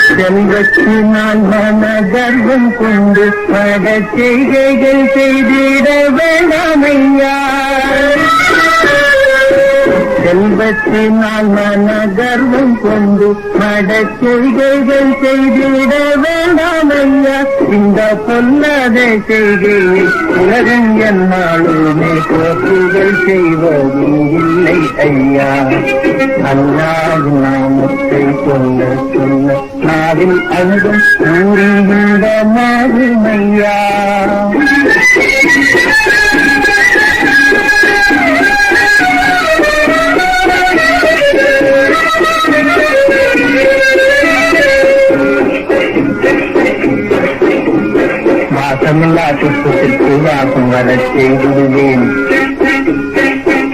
செல்வத்தினால் மன கர்வம் கொண்டு பல செய்கைகள் செய்திட வேண்டாமையா. செல்வத்தினால் மன கர்வம் கொண்டு மட செய்கைகள் செய்திட வேண்டாமையா. இந்த பொல்லாத செய்கையில் உலகம் என்னாலுமே போக்குகள் செய்வதும் இல்லை ஐயா. அல்லாஹ் நாமத்தை சொல்ல சொல்ல நாவில் அங்கும் கூறுகின்ற மாறுமையா. வாசமில்லா துப்புக்கு வாசம் வரச் செய்துவிடுவேன்.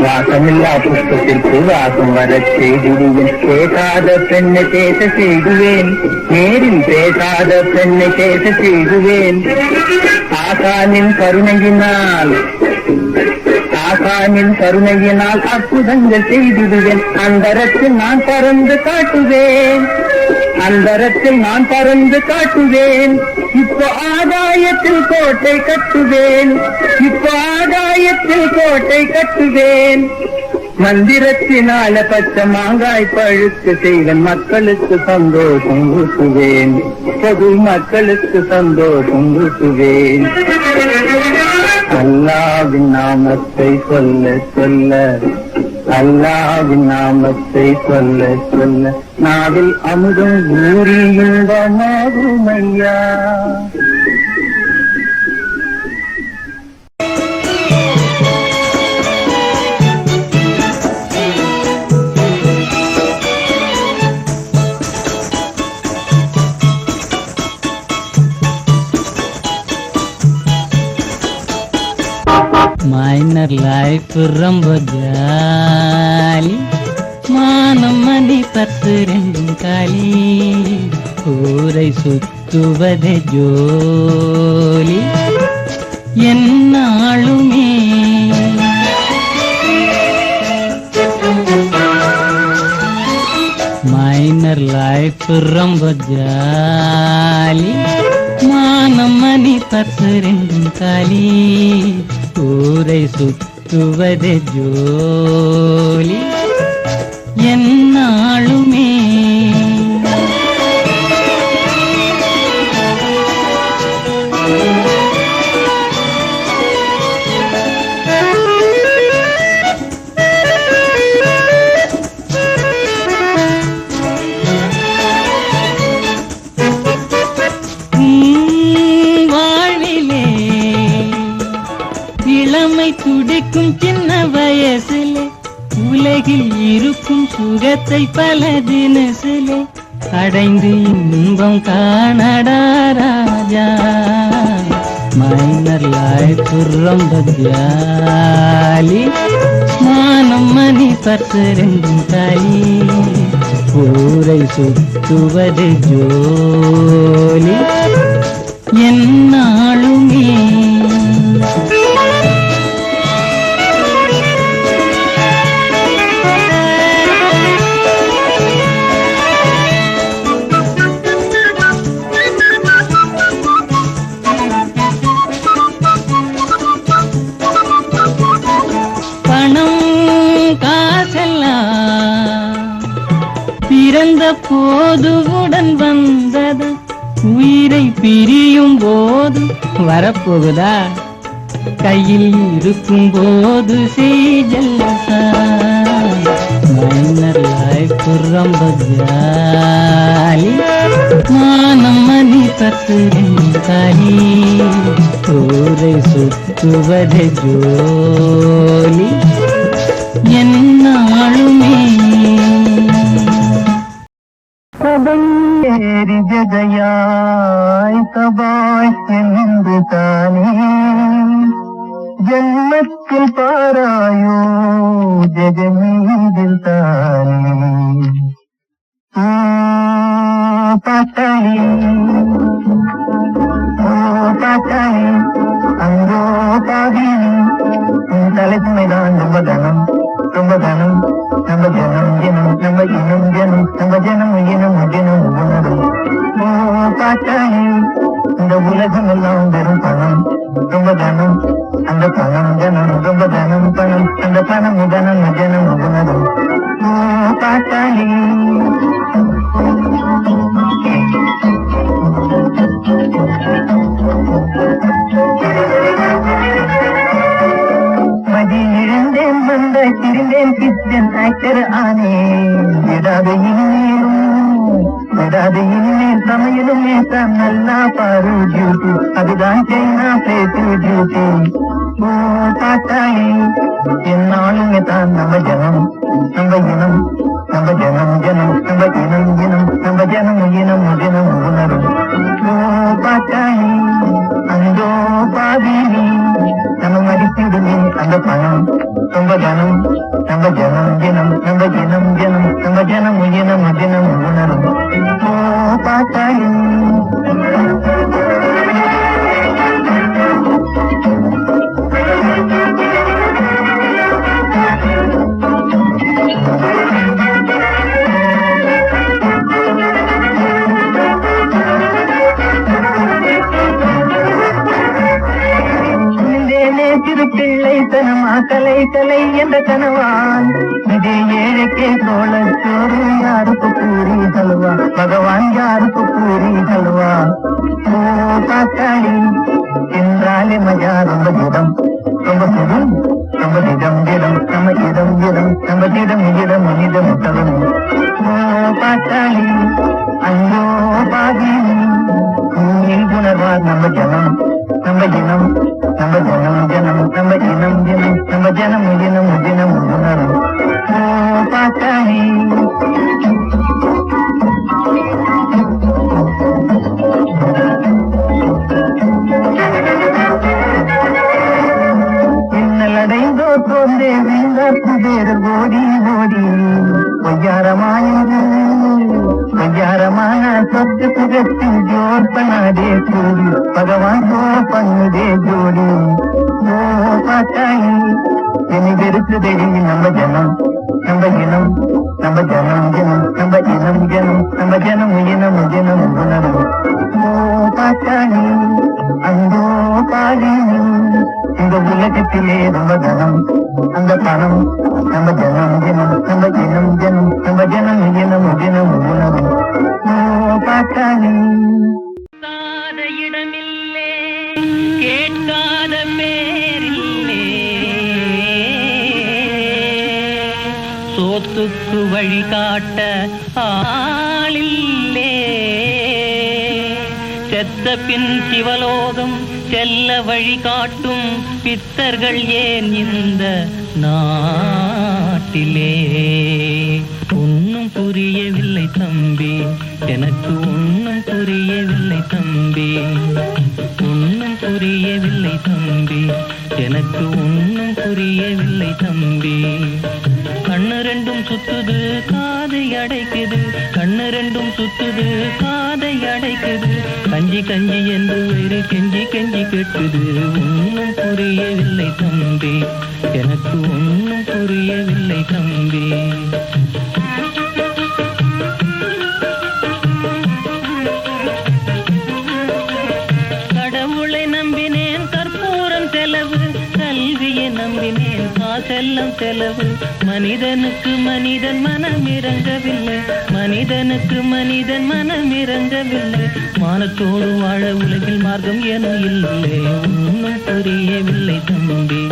வாசம் வாசமில்லா புஷ்பத்திற்கு வாசம் வர செய்திடுவேன். பேசாத பெண்ணை பேச செய்துவேன், நேரில் பேசாத பெண்ணை பேச செய்துவேன். ஆசானின் கருணையினால் அற்புதங்கள் செய்திடுவேன். அந்தரத்தில் நான் பறந்து காட்டுவேன். இப்போ ஆதாயத்தில் கோட்டை கட்டுவேன். மந்திரத்தினால பச்சை மாங்காய் பழுத்து செய்வேன். மக்களுக்கு சந்தோஷம் ஊட்டுவேன், பொது மக்களுக்கு சந்தோஷம் ஊட்டுவேன். அல்லாவின் நாமத்தை சொல்ல நாவில் அமுதம் ஊறி இன்பமாகுமையா. மைனர் லைஃப் ரொம்ப ஜாலி, மானம் மணி 10 2 காலி, ஊரை சுத்துவதே ஜோலி என்னாலுமே. மைனர் லைஃப் ரொம்ப ஜாலி, மானம் மணி 10 2 காலி, ஊரை சுத்துவதே ஜோலி என்னாலுமே. இளமை துடிக்கும் சின்ன வயசிலே, உலகில் இருக்கும் சுகத்தை பல தினசிலே அடைந்து இன்பம் காணடா ராஜா. மைனர் லைஃப் ரொம்ப ஜாலி, மானம் மணி 10 2 காலி, ஊரை சுத்துவது ஜோலி என்னாலுமே. பிறந்த போது உடன் வந்தது, உயிரை பிரியும் போது வரப்போகுதா? கையில் இருக்கும் போது செய்ஜல்லா. மைனர் லைஃப் ரொம்ப ஜாலி, மானம் மணி 10 2 காலி, ஊரை சுத்துவதே ஜோலி என்னாலுமே. ஏறி ஜதையாய் தபாய் என்று தானே ஜன்மத்தில் பாராயோ ஜெகமீதில் தானே. பாட்டாளி அங்கோ பாதினி, தலைமைதான் ரொம்ப தனம் நம்ம ஜனம் உணவு. பாட்டாளி இந்த உலகம் எல்லாம் வெறும் பணம், ரொம்ப தனம் அந்த பணம் ஜனம், ரொம்ப தனம் பணம் அந்த பணம் ஜனம் உணவு. பாட்டாளி மதி இழந்தேன் வந்த திருந்தேன் கிச்சன் ஆக்டர் ஆனேன். விடாது இனிமேல் சமையலும் நேசம் நல்லா பாரு டியூட்டி, அதுதான் சைனா பேசு டியூட்டி. பாட்டாளி என்னாலுமே தான் நம்ம ஜனம் இனம், நம்ம ஜனம் உணரும். பாட்டாளி அந்தோ பாதினி நம்ம மதிப்பிடுமே அந்த அந்த பணம் ரொம்ப கனம் நம்ம ஜனம் தினம் நம்ம தினம் தினம் நம்ம ஜனம் தினம் தினம் உணரும் ஓ பாட்டாளி பிள்ளைத்தனமா கலை கலை என்ற கனவான் இதே ஏழைக்கே சோழச்சோறு யாருக்கு பூரி ஹல்வா பகவான் யாருக்கு பூரி ஹல்வா ஓ பாட்டாளி என்றாலே மஜா ரொம்ப திடம் ரொம்ப சுகம் ரொம்ப திடம் திடம் நம்ம இடம் இடம் நம்ம திடம் இடம் இடம் தரும் ஓ பாட்டாளி அங்கோ பாதி உணர்வார் நம்ம ஜனம் நம்ம இனம் நம்ம ஜனம் ஜனம் நம்ம இனம் தினம் நம்ம ஜனம் தினம் தினம் உணரும் ஓ பாட்டாளி இன்னலடைந்தோ தோன்றே வீழ்ந்து பேர் ஓடி ஓடி பொய்யாரமான சொத்து புகத்தில் ஜோர் பண்ணாதே கூடி பகவான் சோ பண்ணுதே ஜோடி ஓ பாட்டாளி என்னை வெறுக்குதே நம்ம ஜனம் நம்ம இனம் நம்ம ஜனம் ஜனம் நம்ம இனம் ஜனம் நம்ம ஜனம் இனம் தினம் உணரும் ஓ பாட்டாளி அங்கோ பாடி இந்த உலகத்திலே ரொம்ப கனம் அந்த பணம் நம்ம ஜனம் தினம் நம்ம இனம் ஜனம் நம்ம ஜனம் இனம் தினம் உணரும் ஓ பாட்டாளி இடமில்லே கேட்காத பேரில்லே சோத்துக்கு வழிகாட்ட ஆளில்லே செத்த பின் சிவலோகம் செல்ல வழிகாட்டும் பித்தர்கள் ஏன் இந்த நாட்டிலே ஒன்னும் புரியவில்லை தம்பி எனக்கு ஒன்னும் புரியவில்லை தம்பி ஒன்னும் புரியவில்லை தம்பி எனக்கு ஒன்னும் புரியவில்லை தம்பி கண்ணு ரெண்டும் சுத்துது காதை அடைக்குது கண்ணு ரெண்டும் சுத்துது காதை அடைக்குது கஞ்சி கஞ்சி என்று வேறு கெஞ்சி கெஞ்சி கேட்குது ஒன்னும் புரியவில்லை தம்பி எனக்கு ஒன்னும் புரியவில்லை தம்பி கடவுளை நம்பினேன் கற்பூரம் செலவு கல்வியை நம்பினேன் காசெல்லாம் செலவு மனிதனுக்கு மனிதன் மனம் இறங்கவில்லை மனிதனுக்கு மனிதன் மனம் இறங்கவில்லை மானத்தோடு வாழ உலகில் மார்க்கம் என இல்லை ஒன்னும் புரியவில்லை தம்பி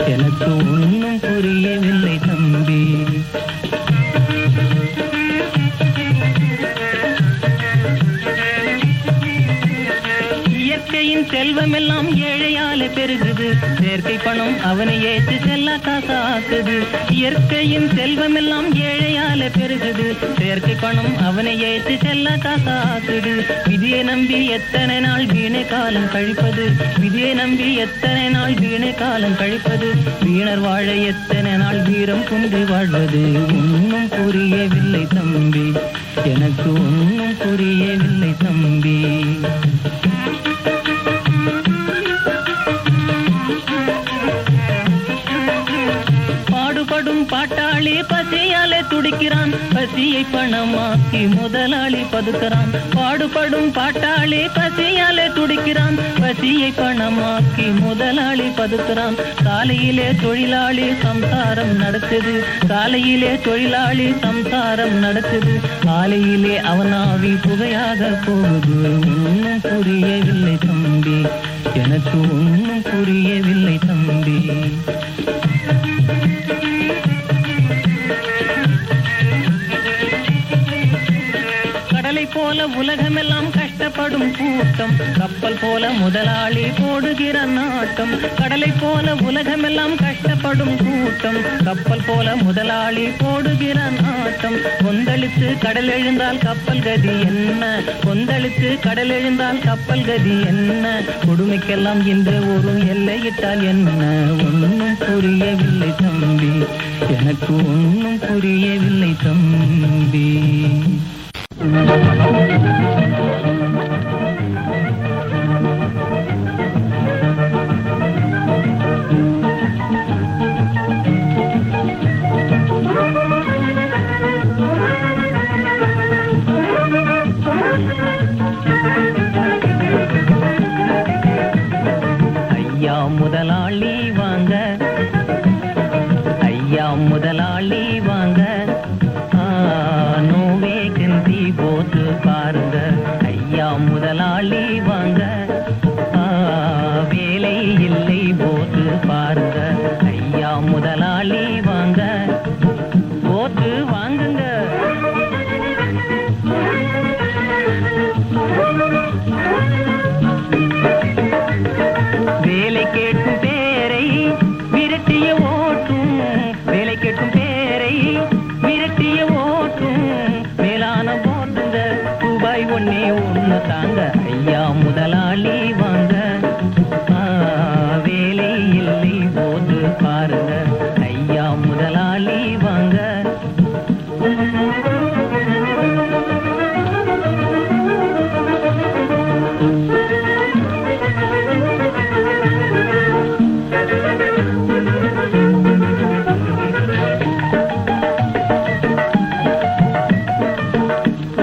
எனக்கு ஒன்னும் புரியவில்லை தம்பி இயற்கையின் செல்வம் எல்லாம் ஏழையால பெருகுது செயற்கை பணம் அவனை ஏற்று செல்ல காசாக்குது இயற்கையின் செல்வம் எல்லாம் ஏழையால பெருகுது செயற்கை பணம் அவனை ஏற்று செல்ல காசாக்குது விதியை நம்பி எத்தனை நாள் வீணை காலம் கழிப்பது விதியை நம்பி எத்தனை நாள் வீணை காலம் கழிப்பது வீணர் வாழ எத்தனை நாள் வீரம் கொண்டு வாழ்வது ஒன்னும் புரியவில்லை தம்பி எனக்கு ஒன்னும் புரியவில்லை தம்பி பாடுபடும் பாட்டாளி பசியாலே துடிக்கிறான் பசியை பணமாக்கி முதலாளி பதுக்கிறான் பாடுபடும் பாட்டாளி பசியாலே துடிக்கிறான் பசியை பணமாக்கி முதலாளி பதுக்கிறான் காலையிலே தொழிலாளி சம்சாரம் நடக்குது காலையிலே தொழிலாளி சம்சாரம் நடக்குது காலையிலே அவனாவி புகையாக போகுது ஒன்னும் புரியவில்லை தம்பி எனக்கு ஒன்னும் புரியவில்லை தம்பி கடலை போல உலகமெல்லாம் கஷ்டப்படும் கூட்டம், கப்பல் போல முதலாளி போடுகிற நாட்டம். கடலை போல உலகமெல்லாம் கஷ்டப்படும் கூட்டம், கப்பல் போல முதலாளி போடுகிற நாட்டம். கொந்தளித்து கடல் எழுந்தால் கப்பல் கதி என்ன, கொந்தளித்து கடல் எழுந்தால் கப்பல் கதி என்ன? கொடுமைக்கெல்லாம் இன்று ஒரு எல்லையிட்டால் என்ன? ஒன்னும் புரியவில்லை தம்பி, எனக்கு ஒன்னும் புரியவில்லை தம்பி. ஐயா முதலாளி வாங்க, ஐயா முதலாளி வாங்க, நோ வேகன்சி போட்டு பாருங்க. ஐயா முதலாளி வாங்க, வேலை இல்லை போட்டு பாருங்க. ஐயா முதலாளி வாங்க, போட்டு வாங்குங்க. வேலை கேட்கும் பேரை விரட்டிய ஓட்டும், வேலை கேட்கும் பேரை விரட்டிய ஓட்டும். மேலான போட்டுங்க, ரூபாய் ஒன்னே ஒண்ணு தாங்க. ஐயா முதலாளி வாங்க, வேலை இல்லை போது பாருங்க. ஐயா முதலாளி வாங்க.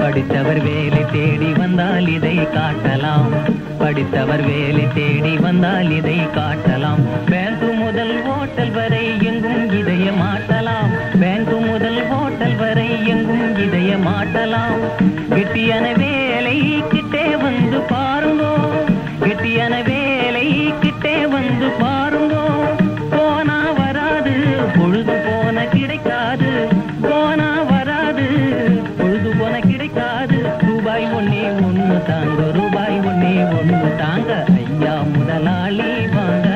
படித்தவர் வேலை தேடி வந்தால் இதை காட்டலாம், படித்தவர் வேலை தேடி வந்தால் இதை காட்டலாம். பேங்கு முதல் ஹோட்டல் வரை எங்கும் இதய மாட்டலாம், பேங்கு முதல் ஹோட்டல் வரை எங்கும் இதய மாட்டலாம். கெட்டியான வேலை கிட்டே வந்து பாருங்கோ, கெட்டியான வேலை கிட்டே வந்து பாருங்கோ. போனா வராது, பொழுது போன கிடைக்காது, போனா வராது, பொழுது போன கிடைக்காது. ரூபாய் ஒன்னே ஒண்ணு தாங்க, ரூபாய் ஒன்னே ஒண்ணு தாங்க. ஐயா முதலாளி வாங்க,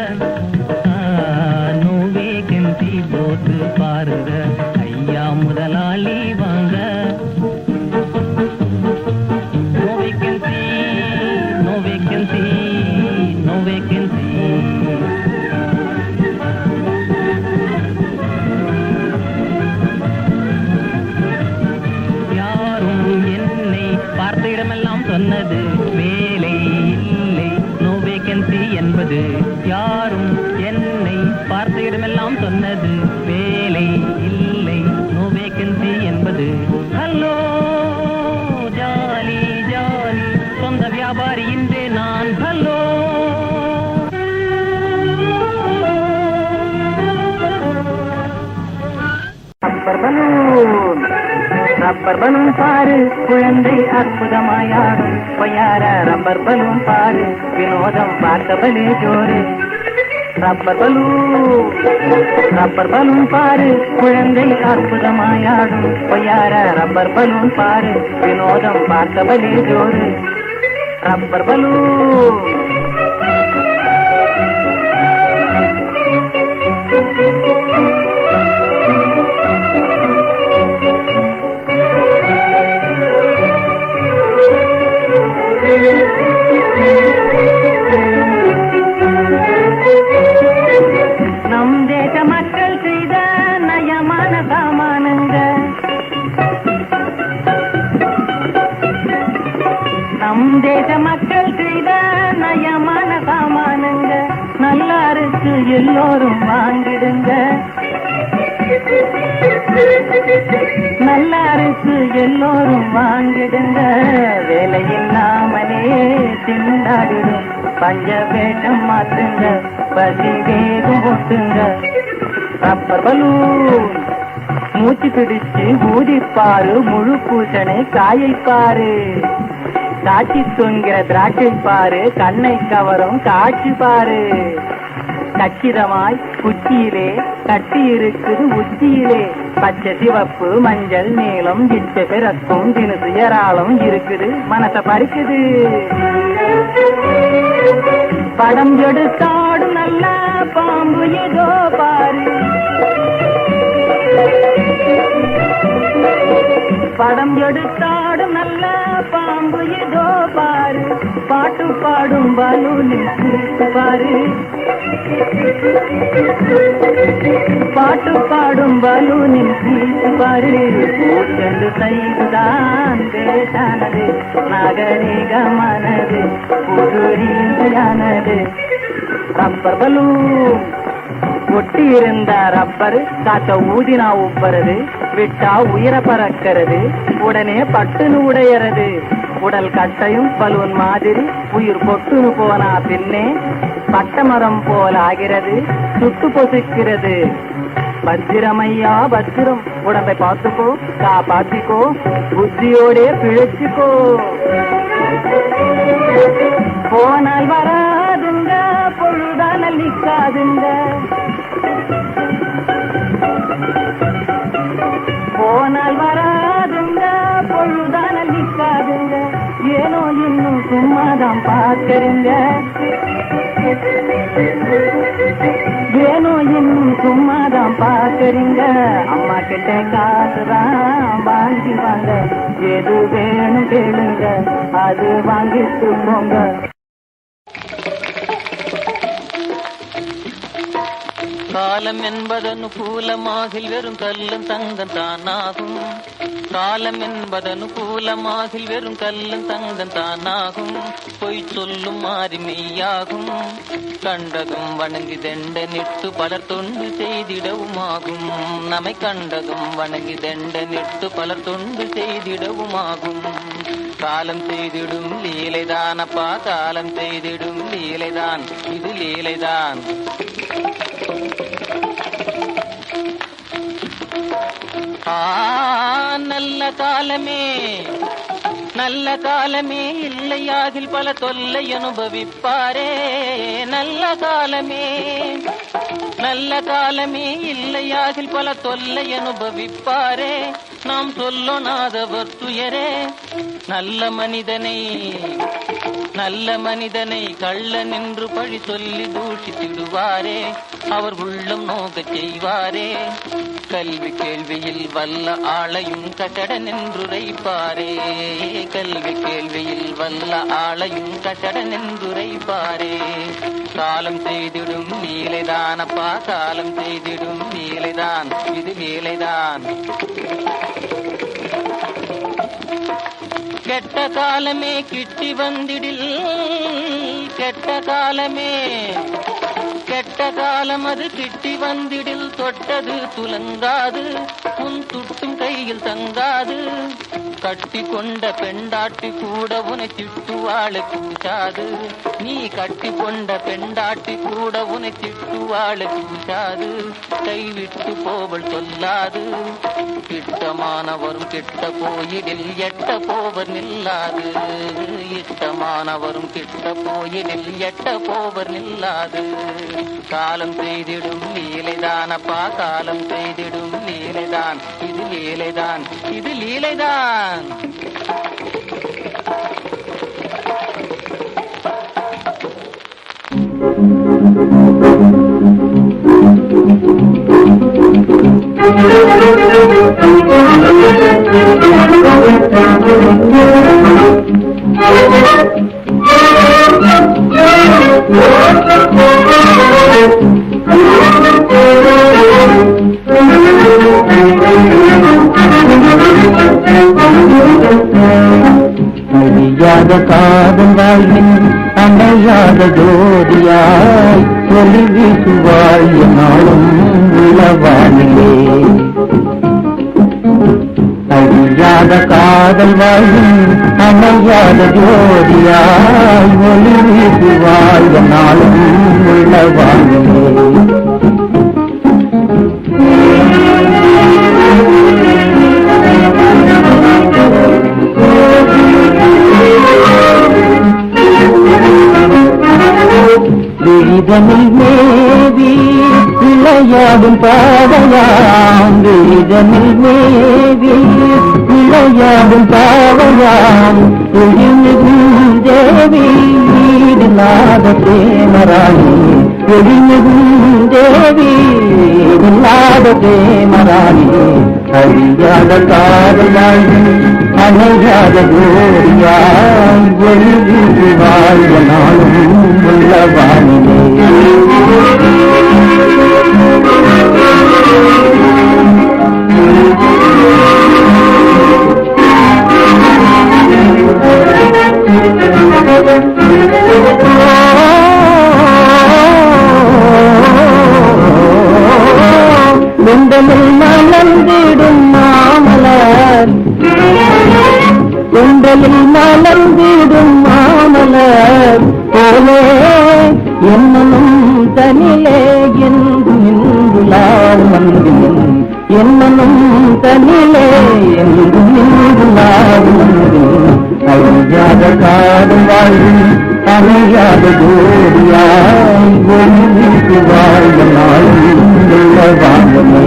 நோ வேகன்சி போட்டு பாருங்க. ஐயா முதலாளி வாங்க. No vacancy, no vacancy, no vacancy. யாரும் என்னை பார்த்த இடமெல்லாம் சொன்னது வேலை இல்லை, நோ வேகன்சி என்பது. யாரும் என்னை பார்த்த இடமெல்லாம் சொன்னது வேலை இல்லை, நோ வேகன்சி என்பது. ஹலோ ஜாலி ஜாலி, சொந்த வியாபாரி இன்றே நான். Hello rubber balloon, rubber balloon பாரு, குழந்தை அற்புதமாயாடும். பொய்யார ரப்பர் பலூன் பாரு, வினோதம் பார்த்தபலே ஜோரு. ரப்பர் பலூன், ரப்பர் பலூன் பாரு, குழந்தை அற்புதமாயாடும். பொய்யார ரப்பர் பலூன் பாரு, வினோதம் பார்த்தபலே ஜோரு. Rubber balloon. நம் தேச மக்கள் செய்த நயமான சாமானுங்க, நம் தேச மக்கள் செய்த நயமான சாமானுங்க. நல்லா இருக்கு எல்லோரும் வாங்கிடுங்க, நல்லா இருக்கு எல்லோரும் வாங்கிடுங்க. வேலை இல்லாமலே திண்டாடிடும் பஞ்ச வேஷம் மாத்துங்க, பசி வேகம் ஒட்டுங்க. ரப்பர் பலூன் மூச்சு பிடிச்சு ஊதிப்பாரு, முழு பூசணை காயைப்பாரு. காட்சி தொங்கிற திராட்சை பாரு, கண்ணை கவரும் காட்சி பாரு. கச்சிதமாய் குச்சியிலே கட்டி இருக்குது உச்சியிலே. பச்சை சிவப்பு மஞ்சள் நீளம் இச்ச பிறக்கும் தினுசு ஏராளம் இருக்குது, மனச பறிக்குது. படம் எடுத்தாடு நல்ல பாம்பு ஏதோ பாரு, படம் எடுத்தாடு நல்ல பாம்பு ஏதோ பாரு. பாட்டு பாடும் பலூனில் பாரு, பாட்டு பாடும் பலூனில் பாரு. கூட்டண்டு சைதுதான் பேசானது, நாகரிகமானது, புதுரீதியானது. ரப்பர் பலூன் ஒட்டி இருந்த ரப்பர் காத்த ஊதினா உப்பறது, விட்டா உயிர பறக்கிறது, உடனே பட்டுன்னு உடையறது. உடல் கட்டையும் பலூன் மாதிரி உயிர் பொட்டுன்னு போனா பின்னே பட்டமரம் போல் ஆகிறது, சுட்டு பொசுக்கிறது. பத்திரமையா பத்திரம், உடம்பை பார்த்துக்கோ, காப்பாத்திக்கோ, புத்தியோடே பிழைச்சுக்கோ. போனால் வராதுங்க, பொழுதான நிக்காதுங்க, போனால் வராதுங்க, பொழுதான நிக்காதுங்க. ஏனோ இன்னும் சும்மாதான் பார்க்கறீங்க, ஏனோ இன்னும் சும்மாதான் பார்க்கறீங்க. அம்மா கிட்ட காசுதான் வாங்கி வாங்க, எது வேணும் கேளுங்க, அது வாங்கிட்டு போங்க. காலம் என்பது அனுகூலமாகில் வெறும் கல்லும் தங்கம் தானாகும். காலம் என்பது அனுகூலமாகில் வெறும் கல்லும் தங்கம் தானாகும். பொய் சொல்லும் மாறி மெய்யாகும். கண்டதும் வணங்கி தெண்ட நிட்டு பலர் தொண்டு செய்திடவுமாகும். நம்மை கண்டதும் வணங்கி தெண்ட நிட்டு பலர் தொண்டு செய்திடவுமாகும். காலம் செய்திடும் லீலைதான் அப்பா, காலம் செய்திடும் லீலைதான், இது லீலைதான். நல்ல காலமே நல்ல காலமே இல்லையாகில் பல தொல்லை அனுபவிப்பாரே. நல்ல காலமே நல்ல காலமே இல்லையாகில் பல தொல்லை அனுபவிப்பாரே. நாம் சொல்லொணாதவர் துயரே. நல்ல மனிதனை கள்ளன் என்று பழி சொல்லி தூஷித்திடுவாரே. அவர் உள்ளம் நோக்கச் செய்வாரே. கல்வி கேள்வியில் வல்ல ஆளையும் கட்டடன் என்றுரைப்பாரே. கல்வி கேள்வியில் வல்ல ஆளையும் கட்டடன் என்றுரைப்பாரே. காலம் செய்திடும் லீலைதான் அப்பா, காலம் செய்திடும் லீலைதான், இது லீலைதான். கெட்ட காலமே கிட்டி வந்திடில், கெட்ட காலமே கெட்ட காலம் அது கிட்டி வந்திடில், தொட்டது துலங்காது, உன் துட்டும் கையில் தங்காது. கட்டி கொண்ட பெண்டாட்டி கூட உனை திட்டுவாழ கூச்சாது. நீ கட்டி கொண்ட பெண்டாட்டி கூட உனை திட்டுவாழ கூச்சாது. கைவிட்டு போவள் சொல்லாது. இட்டமானவரும் கிட்ட போயிடில் எட்ட போவர் நில்லாது. இட்டமானவரும் கிட்ட போயிடில் எட்ட போவர் நில்லாது. காலம் செய்திடும் லீலைதான் அப்பா, காலம் செய்திடும் லீலைதான், இது லீலைதான், இது லீலைதான். அழியாத காதல் வாழ்வின் அணையாத ஜோதியாய் ஒளி வீசுவாய் நாளும் உளவானிலே. அழியாத காதல் வாழ்வின் அணையாத ஜோதியாய் ஒளி வீசுவாய் நாளும் உளவானிலே. விழிதனில் மேல் விளையாடும் பாவையாம் விழிதனில் மேவி விளையாடும் பாவையாம் எழில்மிகும் தேவி ஈடில்லாத பிரேமராணி எழில்மிகும் தேவி ஈடில்லாத பிரேமராணி அழியாத காதலாய் அணையாத கோரியாய் ஒளிவிட்டு வாழ்ந்த நாளும் உள்ள வானிலே குண்டலில் மலர்ந்திடும் மாமலர் குண்டலில் மலர்ந்திடும் மாமலர் போலே என்னனும் தனிலே என்றும் இன்றுலால் வந்தேன் என்னனும் தனிலே என்றும் இன்றுலால் வந்தேன் அழியாத காதல் வாழ்வும் அணையாத கோரியாய் ஒளிவிட்டு வாழ்ந்த நாளும் உள்ள வானமே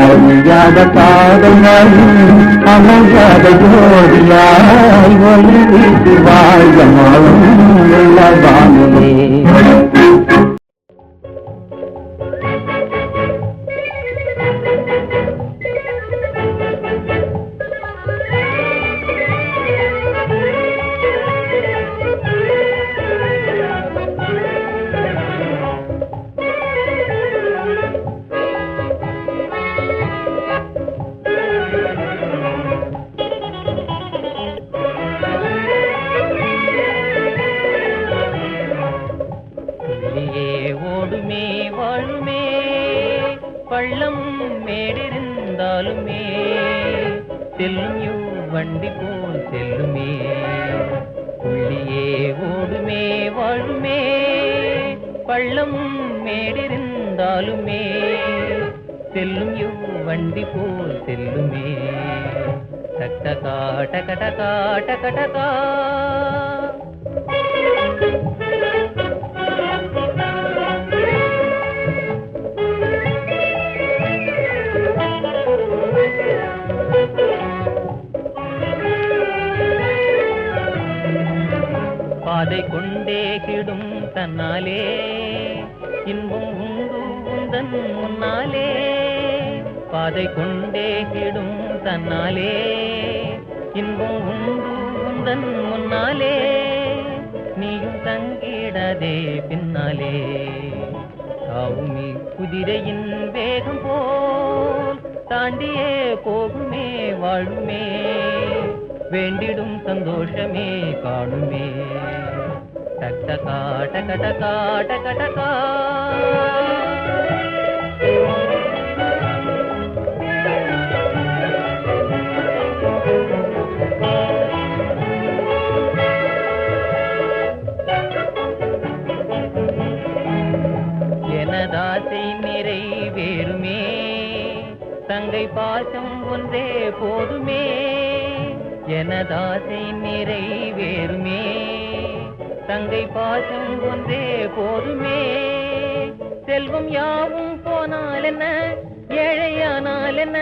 அழியாத காதல் வாழ்வும் அணையாத கோரியாய் ஒளிவிட்டு வாழ்ந்த நாளும் உள்ள வானமே பள்ளம் மேடிருந்தாலுமே செல்லும் வண்டி போல் செல்லுமே புள்ளியே ஓடுமே வாழுமே பள்ளம் மேடிருந்தாலுமே செல்லும் வண்டி போல் செல்லுமே டக்கடகா டக்கடகா டக்கடகா பாதை கொண்டே கிடும் தன்னாலே இன்பம் உண்டு உந்தன் முன்னாலே பாதை கொண்டே கிடும் தன்னாலே இன்பம் உண்டு உந்தன் முன்னாலே நீயும் தங்கிடதே பின்னாலே காவுமி குதிரையின் வேகம் போல் தாண்டியே போகுமே வாழுமே வேண்டிடும் சந்தோஷமே காணுமே டக்கடகா டக்கடகா டக்கடகா எனதாசை நிறைவேறுமே தங்கை பாசம் ஒன்றே போதுமே எனதாசை நிறைவேறுமே தங்கை பாசம் ஒன்றே போதுமே செல்வம் யாவும் போனால் என்ன ஏழையானால் என்ன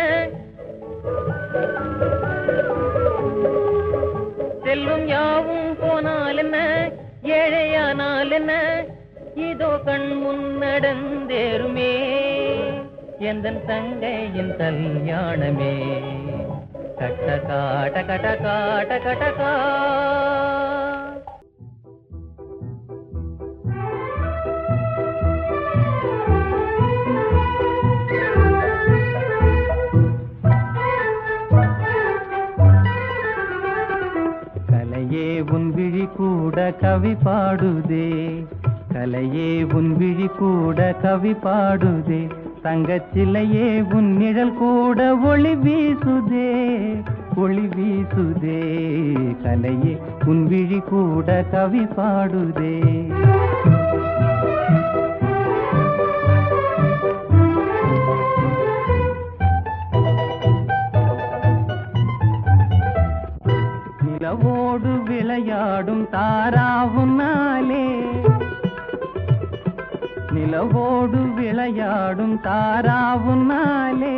செல்வம் யாவும் போனால் என்ன ஏழையானால் என்ன இதோ கண் முன்னடந்தேருமே எந்தன் தங்கையின் கல்யாணமே டக்கடகா டக்கடகா டக்கடகா கலையே உன் விழி கூட கவி பாடுதே கலையே உன் விழி கூட கவி பாடுதே தங்கச்சிலையே உன் நிழல் கூட ஒளி வீசுதே கலையே உன் விழி கூட கவி பாடுதே நிலவோடு விளையாடும் தாராவும் நாளே நிலவோடு விளையாடும் தாரா உன்னாலே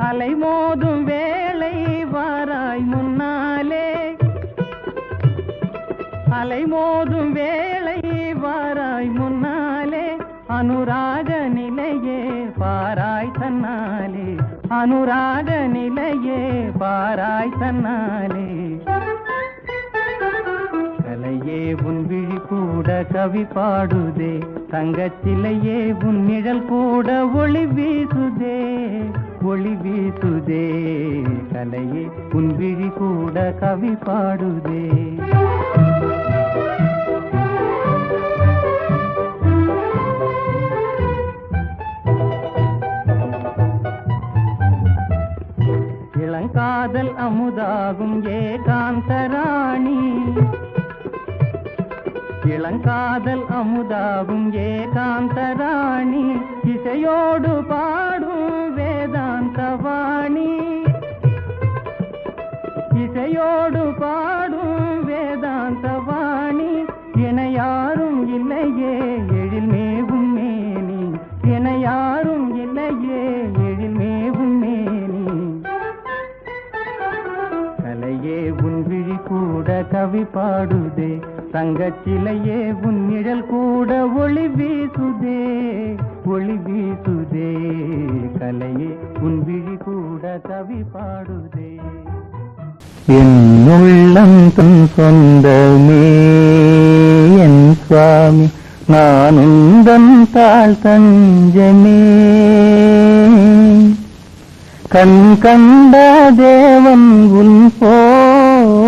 அலை மோதும் வேளை வாராய் முன்னாலே அலை மோதும் வேளை வாராய் முன்னாலே அனுராக நிலையே பாராய் தன்னாலே அனுராக நிலையே பாராய் தன்னாலே கலையே உன் விழி கூட கவி பாடுதே தங்கச்சிலையே உன் நிழல் கூட ஒளி வீசுதே ஒளி வீசுதே கலையே உன் விழி கூட கவி பாடுதே இளங்காதல் அமுதாகும் ஏகாந்தராணி இளங்காதல் அமுதாகும் ஏகாந்தராணி இசையோடு பாடும் வேதாந்தவாணி இசையோடு பாடும் வேதாந்தவாணி இணையாரும் இல்லையே எழில் மேவும் மேனி இணையாரும் இல்லையே எழில் மேவும் மேனி கலையே உன் விழி கூட கவி பாடுதே தங்கச்சிலையே உன் நிழல் கூட ஒளி வீசுதே ஒளி வீசுதே கலையே உன் விழி கூட கவி பாடுதே என் உள்ளம் தன் சொந்தமே என் சுவாமி நான் உந்தன் தாழ் தஞ்சமே கண் கண்ட தேவன் உன் போல்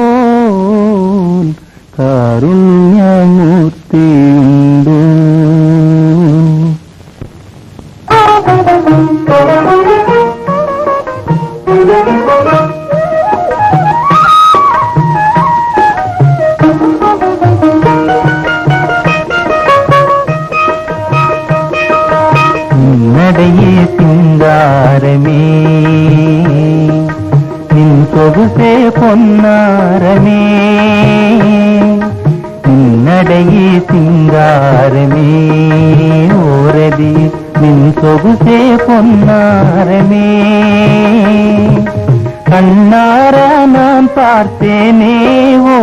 காருண்யமூர்த்தி உண்டு நடையே சிங்காரமே நின் சொகுசே பொன்னாரமே நடையே சிங்காரமே ஓரதி நின் சொகுசே பொன்னாரமே கண்ணார நான் பார்த்தேனே ஓ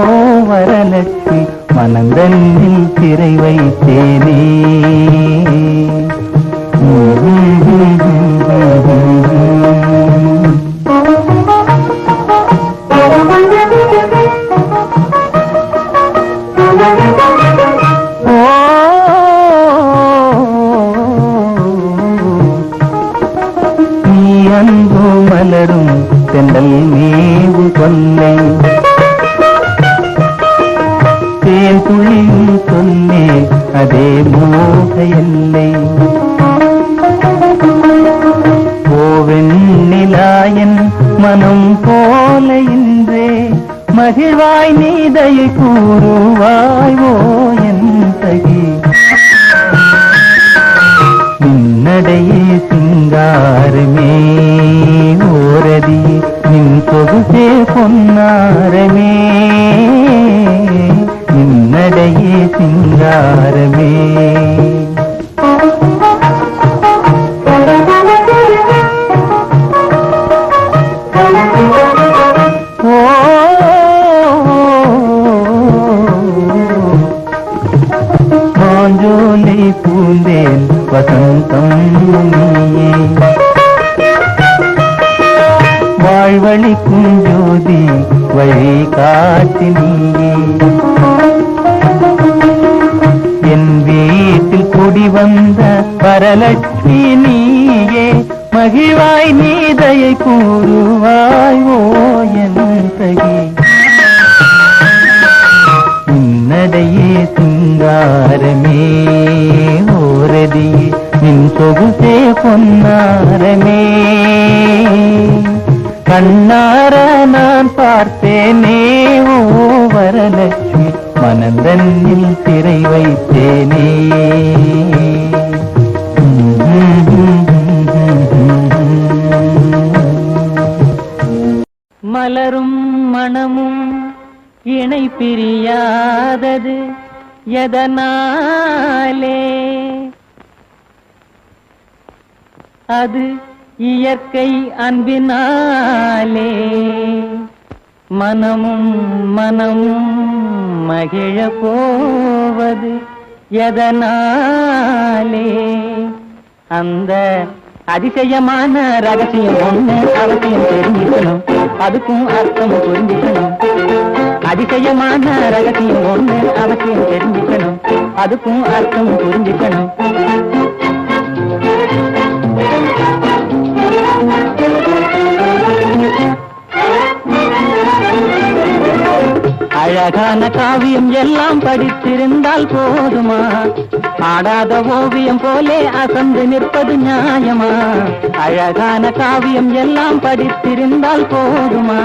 வரலட்சுமி மனந்தன்னில் திரை வைத்தேனே நீ அன்பு மலரும் தெண்டல் மேவு கொல்லை தேன் துளியும் சொல்லே அதே மோக எல்லை ஓவெண்ணிலாயன் மனம் போல இன்றே மகிழ்வாய் நீதையை கூறுவாய் ஓ என் தகி நின்னடையே சிங்காரமே ஓரதி நின் சொகுசே பொன்னாரமே நின்னடையே சிங்காரமே மாஞ்சோலை பூந்தேன் வசந்தம் நீயே வாழ்வழிக்கும் ஜோதி வழி காட்டி நீயே என் வீட்டில் குடி வந்த வரலட்சுமி நீயே மகிழ்வாய் நீதையை கூறுவாய் ஓ என் தகி நடையே சிங்காரமே ஓரதி நின் சொகுசே பொன்னாரமே கண்ணார நான் பார்த்தேனே ஓ வரலட்சுமி மனந்தன்னில் திரை வைத்தேனே மலரும் மணமும் இணை பிரியாதது எதனாலே அது இயற்கை அன்பினாலே மனமும் மனமும் மகிழ போவது எதனாலே? அந்த அதிசயமான ரகசியம் ஒண்ணு அவசியம் தெரிஞ்சுக்கணும், அதுக்கும் அர்த்தம் புரிஞ்சுக்கணும். அதிசயமான ரகசியம் ஒண்ணு அவசியம் தெரிஞ்சுக்கணும், அதுக்கும் அர்த்தம் புரிஞ்சுக்கணும். அழகான காவியம் எல்லாம் படித்திருந்தால் போதுமா? ஆடாத ஓவியம் போலே அசந்து நிற்பது நியாயமா? அழகான காவியம் எல்லாம் படித்திருந்தால் போதுமா?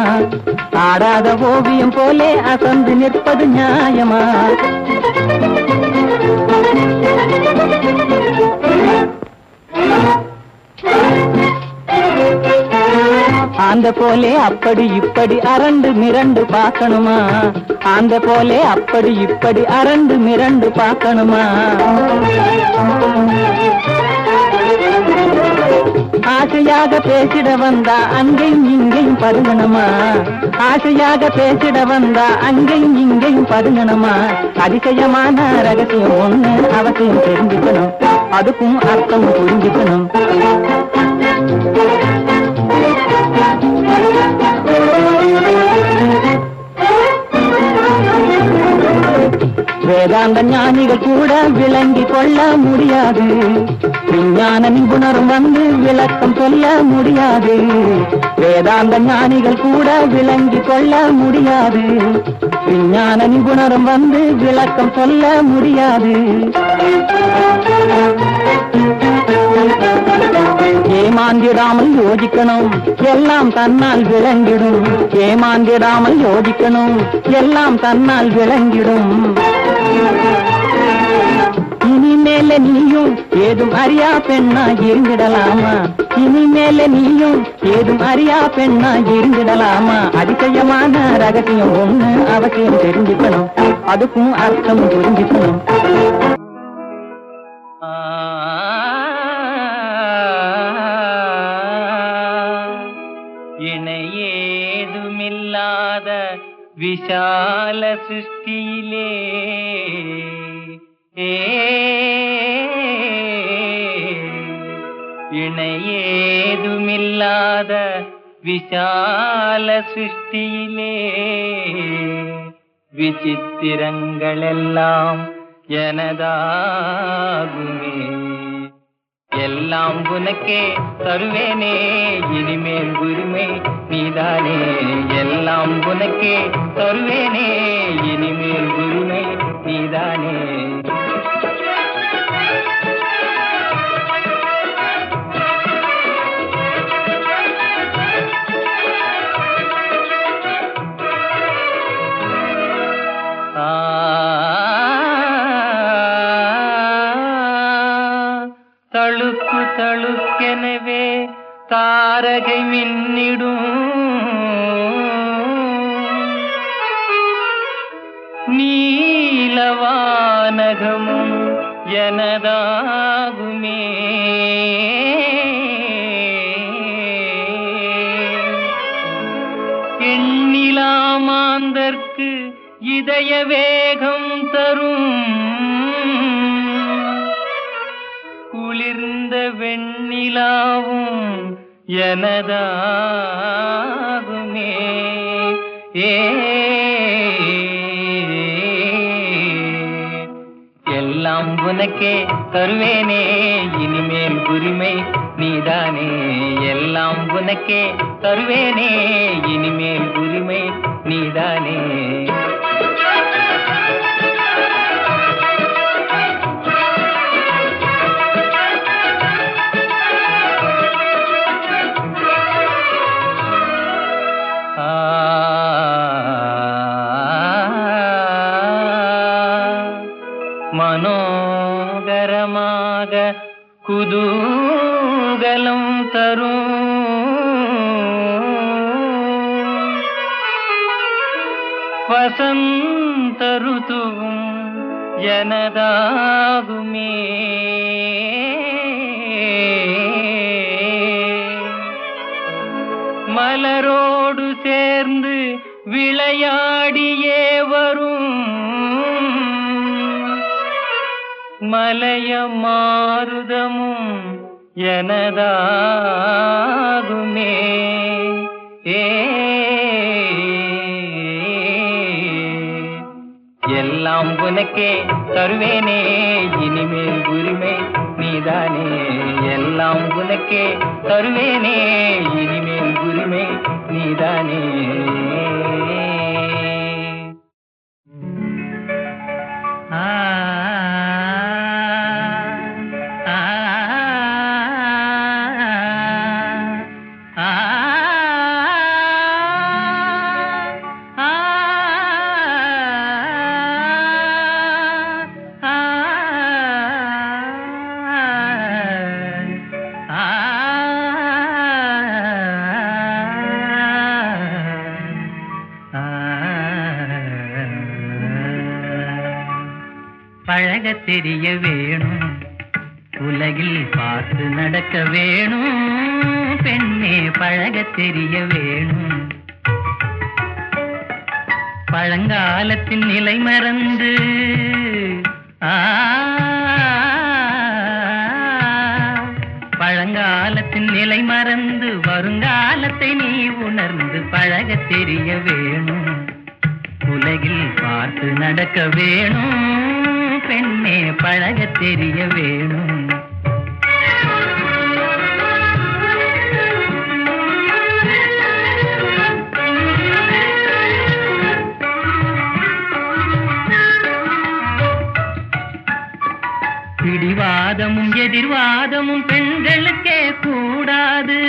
ஆடாத ஓவியம் போலே அசந்து நிற்பது நியாயமா? ஆந்த போலே அப்படி இப்படி அரண்டு மிரண்டு பார்க்கணுமா? ஆந்த போலே அப்படி இப்படி அரண்டு மிரண்டு பார்க்கணுமா? ஆசையாக பேசிட வந்தா அங்கேயும் இங்கேயும் பதுங்கணுமா? ஆசையாக பேசிட வந்தா அங்கேயும் இங்கேயும் பதுங்கணுமா? அதிசயமான ரகசியம் ஒண்ணு அவசியம் தெரிஞ்சுக்கணும், அதுக்கும் அர்த்தம் புரிஞ்சுக்கணும். வேதாந்த ஞானிகள் கூட விளங்கி கொள்ள முடியாது, விஞ்ஞான நிபுணரும் வந்து விளக்கம் சொல்ல முடியாது. வேதாந்த ஞானிகள் கூட விளங்கி கொள்ள முடியாது, விஞ்ஞான நிபுணரும் வந்து விளக்கம் சொல்ல முடியாது. ஏமாந்திடாமல் யோசிக்கணும், எல்லாம் தன்னால் விளங்கிடும். ஏமாந்திடாமல் யோசிக்கணும், எல்லாம் தன்னால் விளங்கிடும். இனிமேல நீயும் ஏதும் அறியா பெண்ணா இருந்திடலாமா? இனிமேல நீயும் ஏதும் அறியா பெண்ணா இருந்திடலாமா? அதிசயமான ரகசியம் ஒண்ணு அவசியம் தெரிஞ்சுக்கணும், அதுக்கும் அர்த்தம் புரிஞ்சுக்கணும். இணையேதுமில்லாத விஷால சிருஷ்டியிலே இணையேதுமில்லாத விஷால சிருஷ்டியிலே விசித்திரங்களெல்லாம் எனதாகுமே. எல்லாம் உனக்கே தருவேனே, இனிமேல் உரிமை நீதானே. எல்லாம் உனக்கே தருவேனே, இனிமேல் உரிமை நீதானே. தழுக்கு தழுக்கெனவே தாரகை மின்னிடும், நீலவானகமும் எனதாகுமே. எண்ணிலாமாந்தற்கு இதய வேகம் தரும், குளிர்ந்த வெண்ணிலாவும் எனதாகுமே. எல்லாம் உனக்கே தருவேனே, இனிமேல் உரிமை நீதானே. எல்லாம் உனக்கே தருவேனே, இனிமேல் உரிமை நீதானே. மனோகரமாக குதூகலம் தரும், வசந்த ருதுவும் எனதாகுமே. மலரோடு சேர்ந்து விளையாடியே வரும் மலைய மாருதமும் எனதாகுமே. எல்லாம் உனக்கே தருவேனே இனிமேல் உரிமை நீதானே. எல்லாம் உனக்கே தருவேனே இனிமேல் உரிமை நீதானே. பழக தெரிய வேணும், உலகில் பார்த்து நடக்க வேணும், பெண்ணே பழக தெரிய வேணும். பழங்காலத்தின் நிலை மறந்து பழங்காலத்தின் நிலை மறந்து வருங்காலத்தை நீ உணர்ந்து பழக தெரிய வேணும், உலகில் பார்த்து நடக்க வேணும், பெண்ணே பழக தெரிய வேணும். பிடிவாதமும் எதிர்வாதமும் பெண்களுக்கே கூடாது.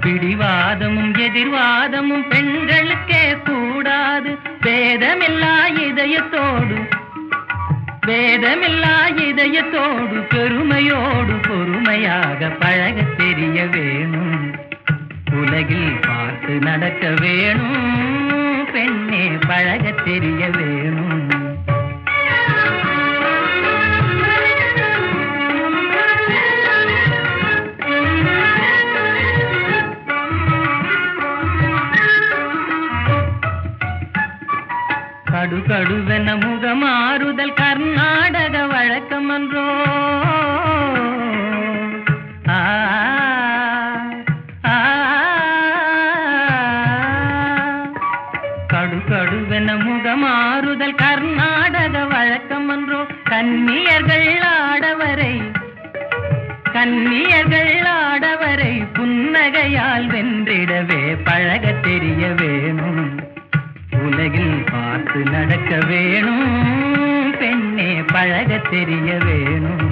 பிடிவாதமும் எதிர்வாதமும் பெண்களுக்கே கூடாது. வேதமில்லா இதயத்தோடு வேதமில்லா இதயத்தோடு பெருமையோடு பொறுமையாக பழக தெரிய வேணும், உலகில் பார்த்து நடக்க வேணும், பெண்ணே பழக தெரிய வேணும். கடுகடுவென முகமாறுதல் கர்நாடக வழக்கமன்றோ. கடுகடுவென முகமாறுதல் கர்நாடக வழக்கமன்றோ. கன்னியர்கள் ஆடவரை புன்னகையால் வென்றிடவே பழக தெரிய வேணும், உலகில் பார்த்து நடக்க வேணும், பெண்ணே பழக தெரிய வேணும்.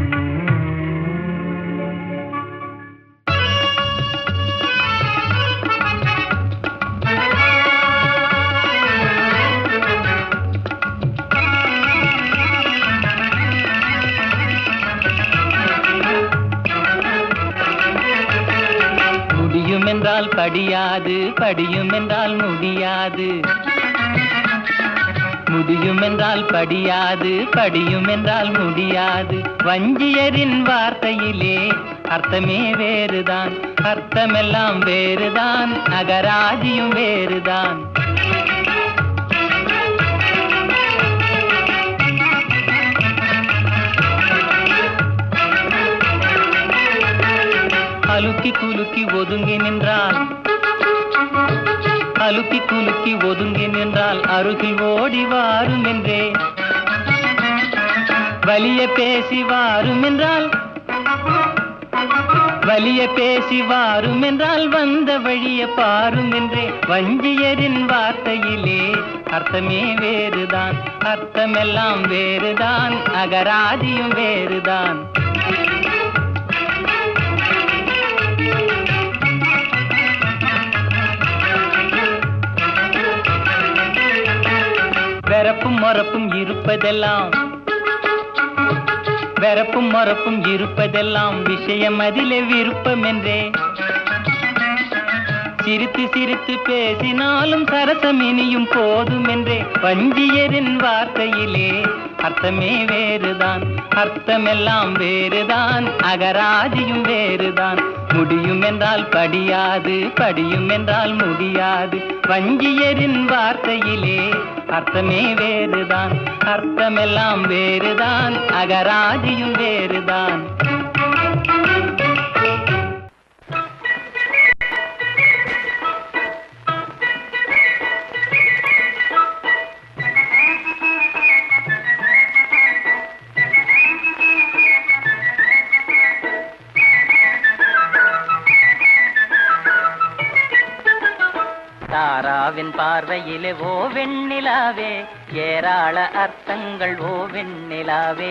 முடியும் என்றால் படியாது, படியும் என்றால் முடியாது. முடியும் என்றால் படியாது, படியும் என்றால் முடியாது. வஞ்சியரின் வார்த்தையிலே அர்த்தமே வேறுதான், அர்த்தமெல்லாம் வேறுதான், அகராதியும் வேறுதான். அலுக்கி குலுக்கி ஒதுங்கி நின்றால் அலுக்கி குலுக்கி ஒதுங்கி நின்றால் அருகில் ஓடி வாரும் என்றே. வலிய பேசி வாரும் என்றால் வந்த வழிய பாரும் என்றே. வஞ்சியரின் வார்த்தையிலே அர்த்தமே வேறுதான், அர்த்தமெல்லாம் வேறுதான், அகராதியும் வேறுதான். வெறப்பும் மொறப்பும் இருப்பதெல்லாம் விஷயம் அதிலே விருப்பம் என்றே. சிரித்து சிரித்து பேசினாலும் சரசம் இனியும் போதும் என்றே. வஞ்சியரின் வார்த்தையிலே அர்த்தமே வேறுதான், அர்த்தமெல்லாம் வேறுதான், அகராதியும் வேறுதான். முடியும் என்றால் படியாது, படியும் என்றால் முடியாது. வஞ்சியரின் வார்த்தையிலே அர்த்தமே வேறுதான், அர்த்தமெல்லாம் வேறுதான், அகராதியும் வேறுதான். தாராவின் பார்வையிலே ஓ வெண்ணிலாவே, ஏராள அர்த்தங்கள் ஓ வெண்ணிலாவே,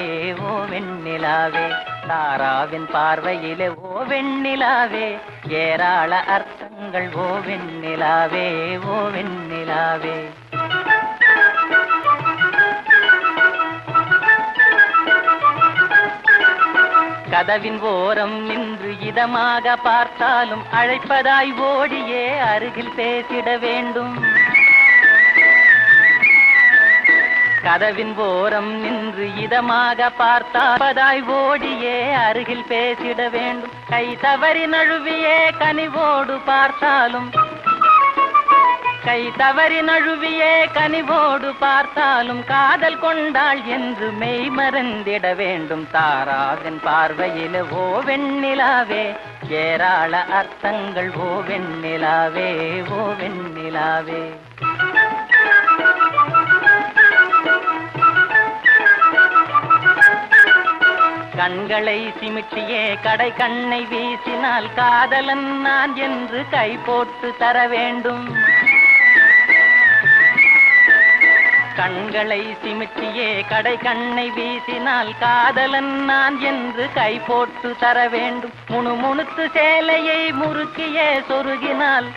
ஓ வெண்ணிலாவே. தாராவின் பார்வையிலே ஓ வெண்ணிலாவே, ஏராள அர்த்தங்கள் ஓ வெண்ணிலாவே, ஓ வெண்ணிலாவே. கதவின் ஓரம் நின்று இதமாக பார்த்தாலும் அழைப்பதாய் ஓடியே அருகில் பேசிட வேண்டும். கதவின் ஓரம் நின்று இதமாக பார்த்தால் ஓடியே அருகில் பேசிட வேண்டும். கை தவறி நழுவியே கனிவோடு பார்த்தாலும், கை தவறி நழுவியே கனிவோடு பார்த்தாலும் காதல் கொண்டாள் என்று மெய் மறந்திட வேண்டும். தாராவின் பார்வையிலே ஓ வெண்ணிலாவே, ஏராள அர்த்தங்கள் ஓ வெண்ணிலாவே, ஓ வெண்ணிலாவே. கண்களை சிமிட்டியே கடை கண்ணை வீசினால் காதலன் நான் என்று கை போட்டு தர வேண்டும். கண்களை சிமிட்டியே கடை கண்ணை வீசினால் காதலன் நான் என்று கை போட்டு தர வேண்டும். முணுமுணுத்து சேலையை முறுக்கியே சொருகினால்,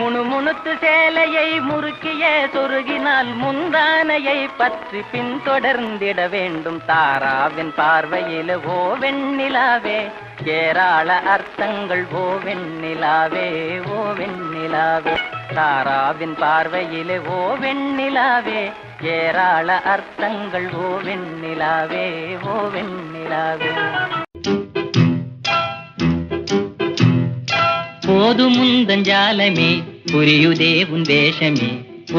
முணுமுணுத்து சேலையை முறுக்கியே சொருகினால் முந்தானையை பற்றி பின்தொடர்ந்திட வேண்டும். தாராவின் பார்வையிலே ஓ வெண்ணிலாவே, ஏராள அர்த்தங்கள் ஓ வெண்ணிலாவே, ஓ வெண்ணிலாவே. தாராவின் பார்வையிலே ஓ வெண்ணிலாவே, ஏராள அர்த்தங்கள் ஓ வெண்ணிலாவே, ஓ வெண்ணிலாவே. போதுமுந்தஞ்சாலமே புரியுதே உன் வேஷமே,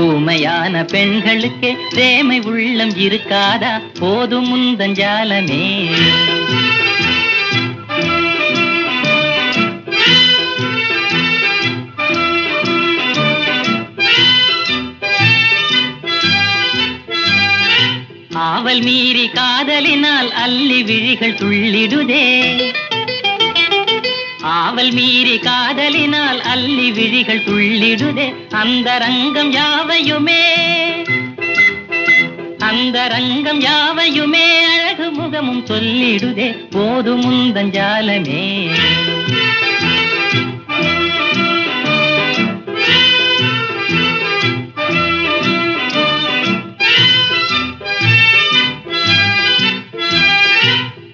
ஊமையான பெண்களுக்கே பிரேமை உள்ளம் இருக்காதா? போதுமுந்தஞ்சாலமே. ஆவல் மீறி காதலினால் அல்லி விழிகள் துள்ளிடுதே, ஆவல் மீறி காதலினால் அல்லி விழிகள் துள்ளிடுதே. அந்த ரங்கம் யாவையுமே, அந்த ரங்கம் யாவையுமே அழகு முகமும் சொல்லிடுதே. போதுமுந்தஞ்சாலமே.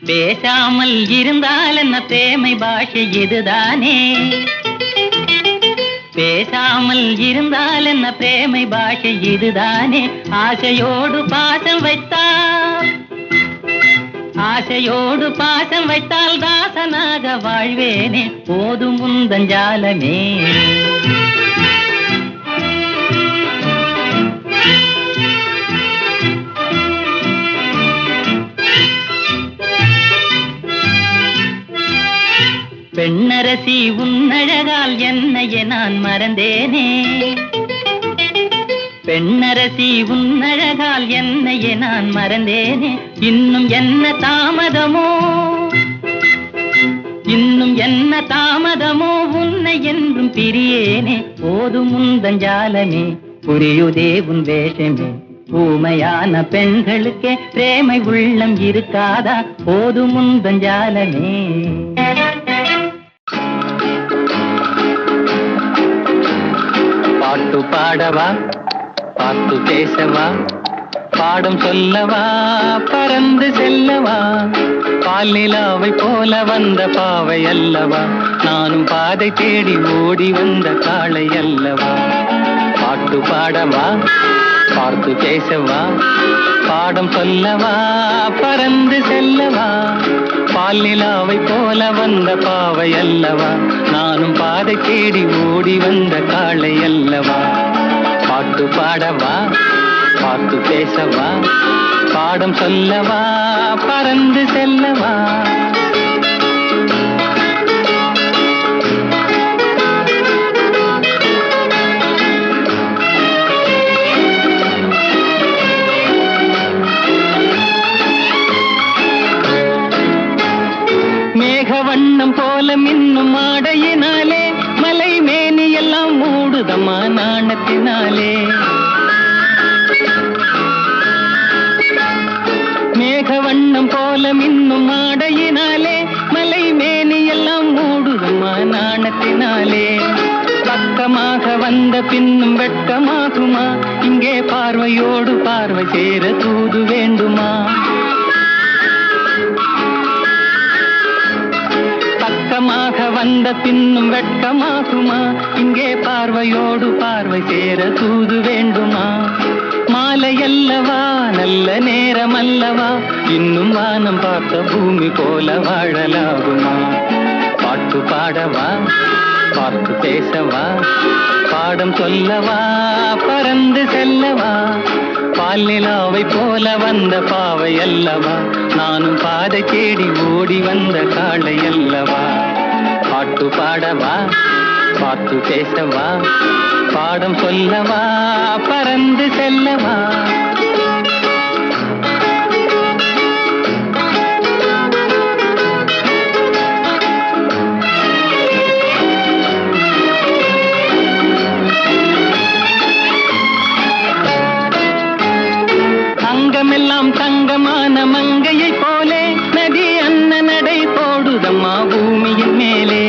பேசாமல் இருந்தால் என்ன பிரேமை பாஷை இதுதானே, பேசாமல் இருந்தால் என்ன பிரேமை பாஷை இதுதானே. ஆசையோடு பாசம் வைத்தால், ஆசையோடு பாசம் வைத்தால் தாசனாக வாழ்வேனே. போதுமுந்தஞ்சாலமே. பெண்ணரசி உன்னழகால் என்னையே நான் மறந்தேனே, பெண்ணரசி உன்னழகால் என்னையே நான் மறந்தேனே. இன்னும் என்ன தாமதமோ, இன்னும் என்ன தாமதமோ உன்னை என்றும் பிரியேனே. போதுமுந்தஞ்சாலமே புரியுதே உன் வேஷமே, ஊமையான பெண்களுக்கே பிரேமை உள்ளம் இருக்காதா? போதுமுந்தஞ்சாலமே. பாட்டு பாடவா, பாட்டு பேசவா, பாடம் சொல்லவா, பறந்து செல்லவா, பால் நிலாவை போல வந்த பாவை அல்லவா, நானும் பாதை தேடி ஓடி வந்த காளை அல்லவா. பாட்டு பாடவா, பார்த்து பேசவா, பாடம் சொல்லவா, பறந்து செல்லவா, பால் நிலாவை போல வந்த பாவை அல்லவா, நானும் பாதை தேடி ஓடி வந்த காளை அல்லவா. பாட்டு பாடவா, பார்த்து பேசவா, பாடம் சொல்லவா, பறந்து செல்லவா. மேகவண்ணம் போல மின்னும் ஆடையினாலே மலை மேனி எல்லாம் மூடுதம்மா நாணத்தினாலே. மேகவண்ணம் போல மின்னும் ஆடையினாலே மலை மேனி எல்லாம் மூடுதம்மா நாணத்தினாலே. பக்கமாக வந்த பின்னும் வெட்கமாகுமா, இங்கே பார்வையோடு பார்வை சேர தூது வேண்டுமா. பக்கமாக வந்த பின்னும் வெட்கமாகுமா, இங்கே பார்வையோடு பார்வை சேர தூது வேண்டுமா. மாலை அல்லவா, நல்ல நேரம் அல்லவா, இன்னும் வானம் பார்த்த பூமி போல வாழலாகுமா. பாட்டு பாடவா, பார்த்து பேசவா, பாடம் சொல்லவா, பறந்து செல்லவா, பால் நிலாவை போல வந்த பாவை அல்லவா, நானும் பாதை தேடி ஓடி வந்த காளை அல்லவா. பாட்டு பாடவா, பார்த்து பேசவா, பாடம் சொல்லவா, பறந்து செல்லவா. அங்கமெல்லாம் தங்கமான மங்கையை போலே நதி அன்ன நடை போடுதம்மா பூமியின் மேலே.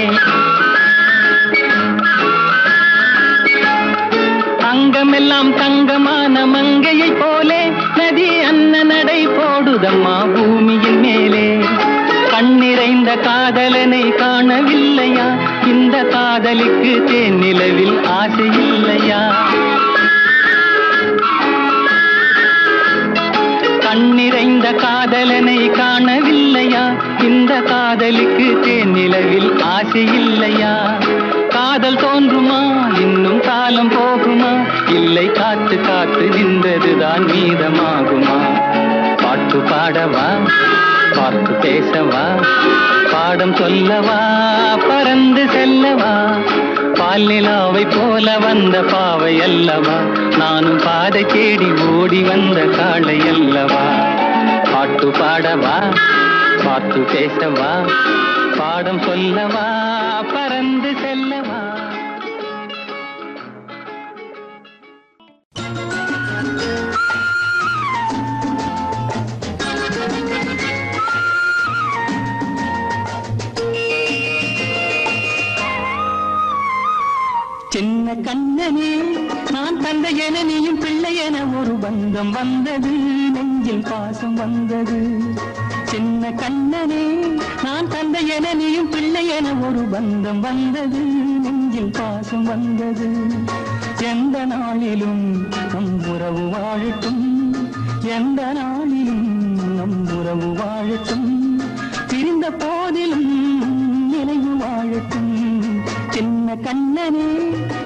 அங்கமெல்லாம் தங்கமான மங்கையை போலே நதி அன்ன நடை போடுதம்மா பூமியின் மேலே. கண்ணிறைந்த காதலனை காணவில்லையா, இந்த காதலிக்கு தேன் நிலவில் ஆசை இல்லையா. கண்ணிறைந்த காதலனை காணவில்லையா, இந்த காதலுக்கு தேன் நிலவில் ஆசை இல்லையா. காதல் தோன்றுமா, இன்னும் காலம் போகுமா, இல்லை காத்து காத்து நின்றதுதான் மீதமாகுமா. பாட்டு பாடவா, பார்த்து பேசவா, பாடம் சொல்லவா, பறந்து செல்லவா, பால் நிலாவை போல வந்த பாவை அல்லவா, நானும் பாதை தேடி ஓடி வந்த காளை அல்லவா. பாட்டு பாடவா, பார்த்து பேசவா, பாடம் சொல்லவா, பறந்து செல்லவா. சின்ன கண்ணனே, நான் தந்தை என நீயும் பிள்ளை என ஒரு பந்தம் வந்தது, நெஞ்சில் பாசம் வந்தது. சின்ன கண்ணனே, நான் தந்தை என நீயும் பிள்ளை என ஒரு பந்தம் வந்தது, நெஞ்சில் பாசம் வந்தது. எந்த நாளிலும் நம் உறவு வாழட்டும், எந்த நாளிலும் நம் உறவு வாழட்டும், பிரிந்த போதிலும் நினைவு வாழட்டும். சின்ன கண்ணனே,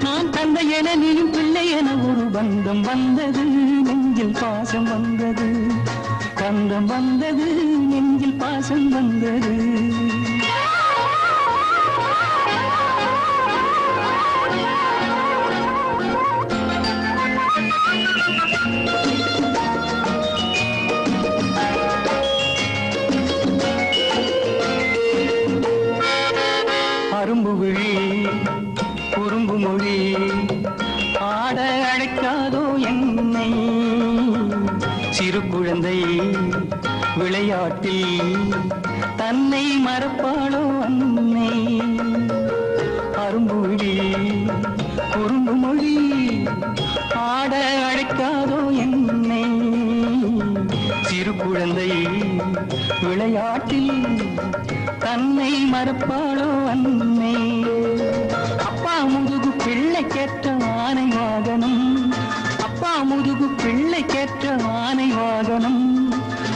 நான் தந்தை என நீயும் பிள்ளை என ஒரு பந்தம் வந்தது, நெஞ்சில் பாசம் வந்தது. பந்தம் வந்தது, நெஞ்சில் பாசம் வந்தது. அரும்பு விழி குறும்பு மொழி ஆட அழைக்காதோ என்னை, சிறு குழந்தை விளையாட்டில் தன்னை மறப்பாளோ அன்னை. அரும்பு விழி குறும்பு மொழி ஆட அழைக்காதோ என்னை, சிறு குழந்தை விளையாட்டில் தன்னை மறப்பாளோ அன்னை. அப்பா முதுகு பிள்ளை கேட்ட ஆனை வாகனம், வாகனம்,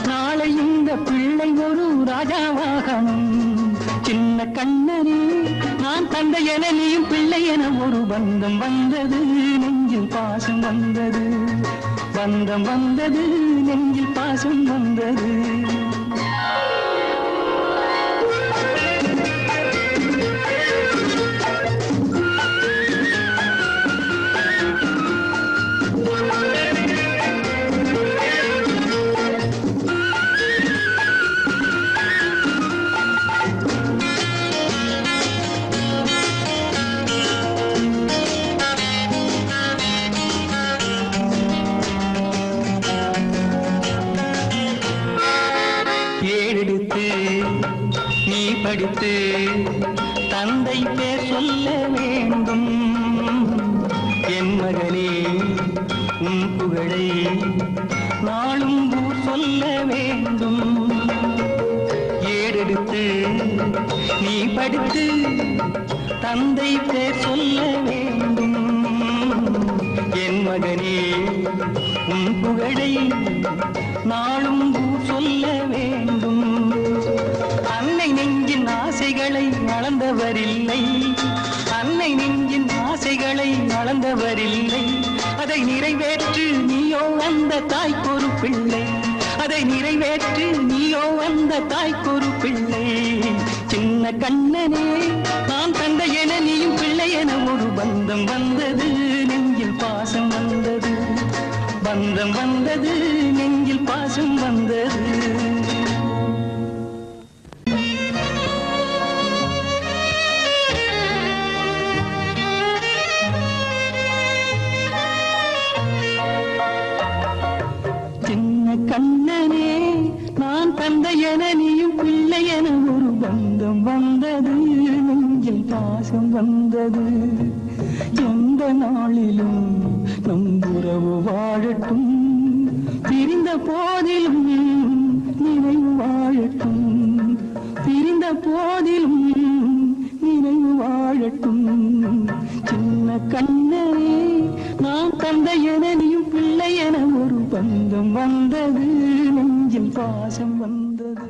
நாளை இந்த பிள்ளை ஒரு ராஜாவாகணும். சின்ன கண்ணனே நான் தந்தை என நீயும் பிள்ளை என ஒரு பந்தம் வந்தது, நெஞ்சில் பாசம் வந்தது. பந்தம் வந்தது, நெஞ்சில் பாசம் வந்தது. ஏறெடுத்து நீ படித்து தந்தை பேர் சொல்ல வேண்டும். என் மகனே உன் புகழை நாளும் ஊர் சொல்ல வேண்டும். ஏறெடுத்து நீ படித்து தந்தை பேர் சொல்ல வேண்டும். என் மகனே உன் புகழை நாளும் ஊர் சொல்ல வேண்டும். அன்னை நெஞ்சின் ஆசைகளை அளந்தவரில்லை, அன்னை நெஞ்சின் ஆசைகளை அளந்தவரில்லை. அதை நிறைவேற்று நீயோ அந்த தாய்க்கொரு பிள்ளை, அதை நிறைவேற்று நீயோ அந்த தாய்க்கொரு பிள்ளை. சின்ன கண்ணனே நான் தந்தை என நீயும் பிள்ளை என ஒரு பந்தம் வந்தது, நெஞ்சில் பாசம் வந்தது. பந்தம் வந்தது, நெஞ்சில் பாசம் வந்தது. சின்ன கண்ணனே நான் தந்தை என நீயும் பிள்ளை என ஒரு பந்தம் வந்தது, நெஞ்சில் பாசம் வந்தது. எந்த நாளிலும் நம் உறவு வாழட்டும், பிரிந்த போதிலும் நினைவு வாழட்டும். பிரிந்த போதிலும் நினைவு வாழட்டும். சின்ன கண்ணனே நான் தந்தை என நீயும் பிள்ளை என ஒரு பந்தம் வந்தது, நெஞ்சில் பாசம் வந்தது.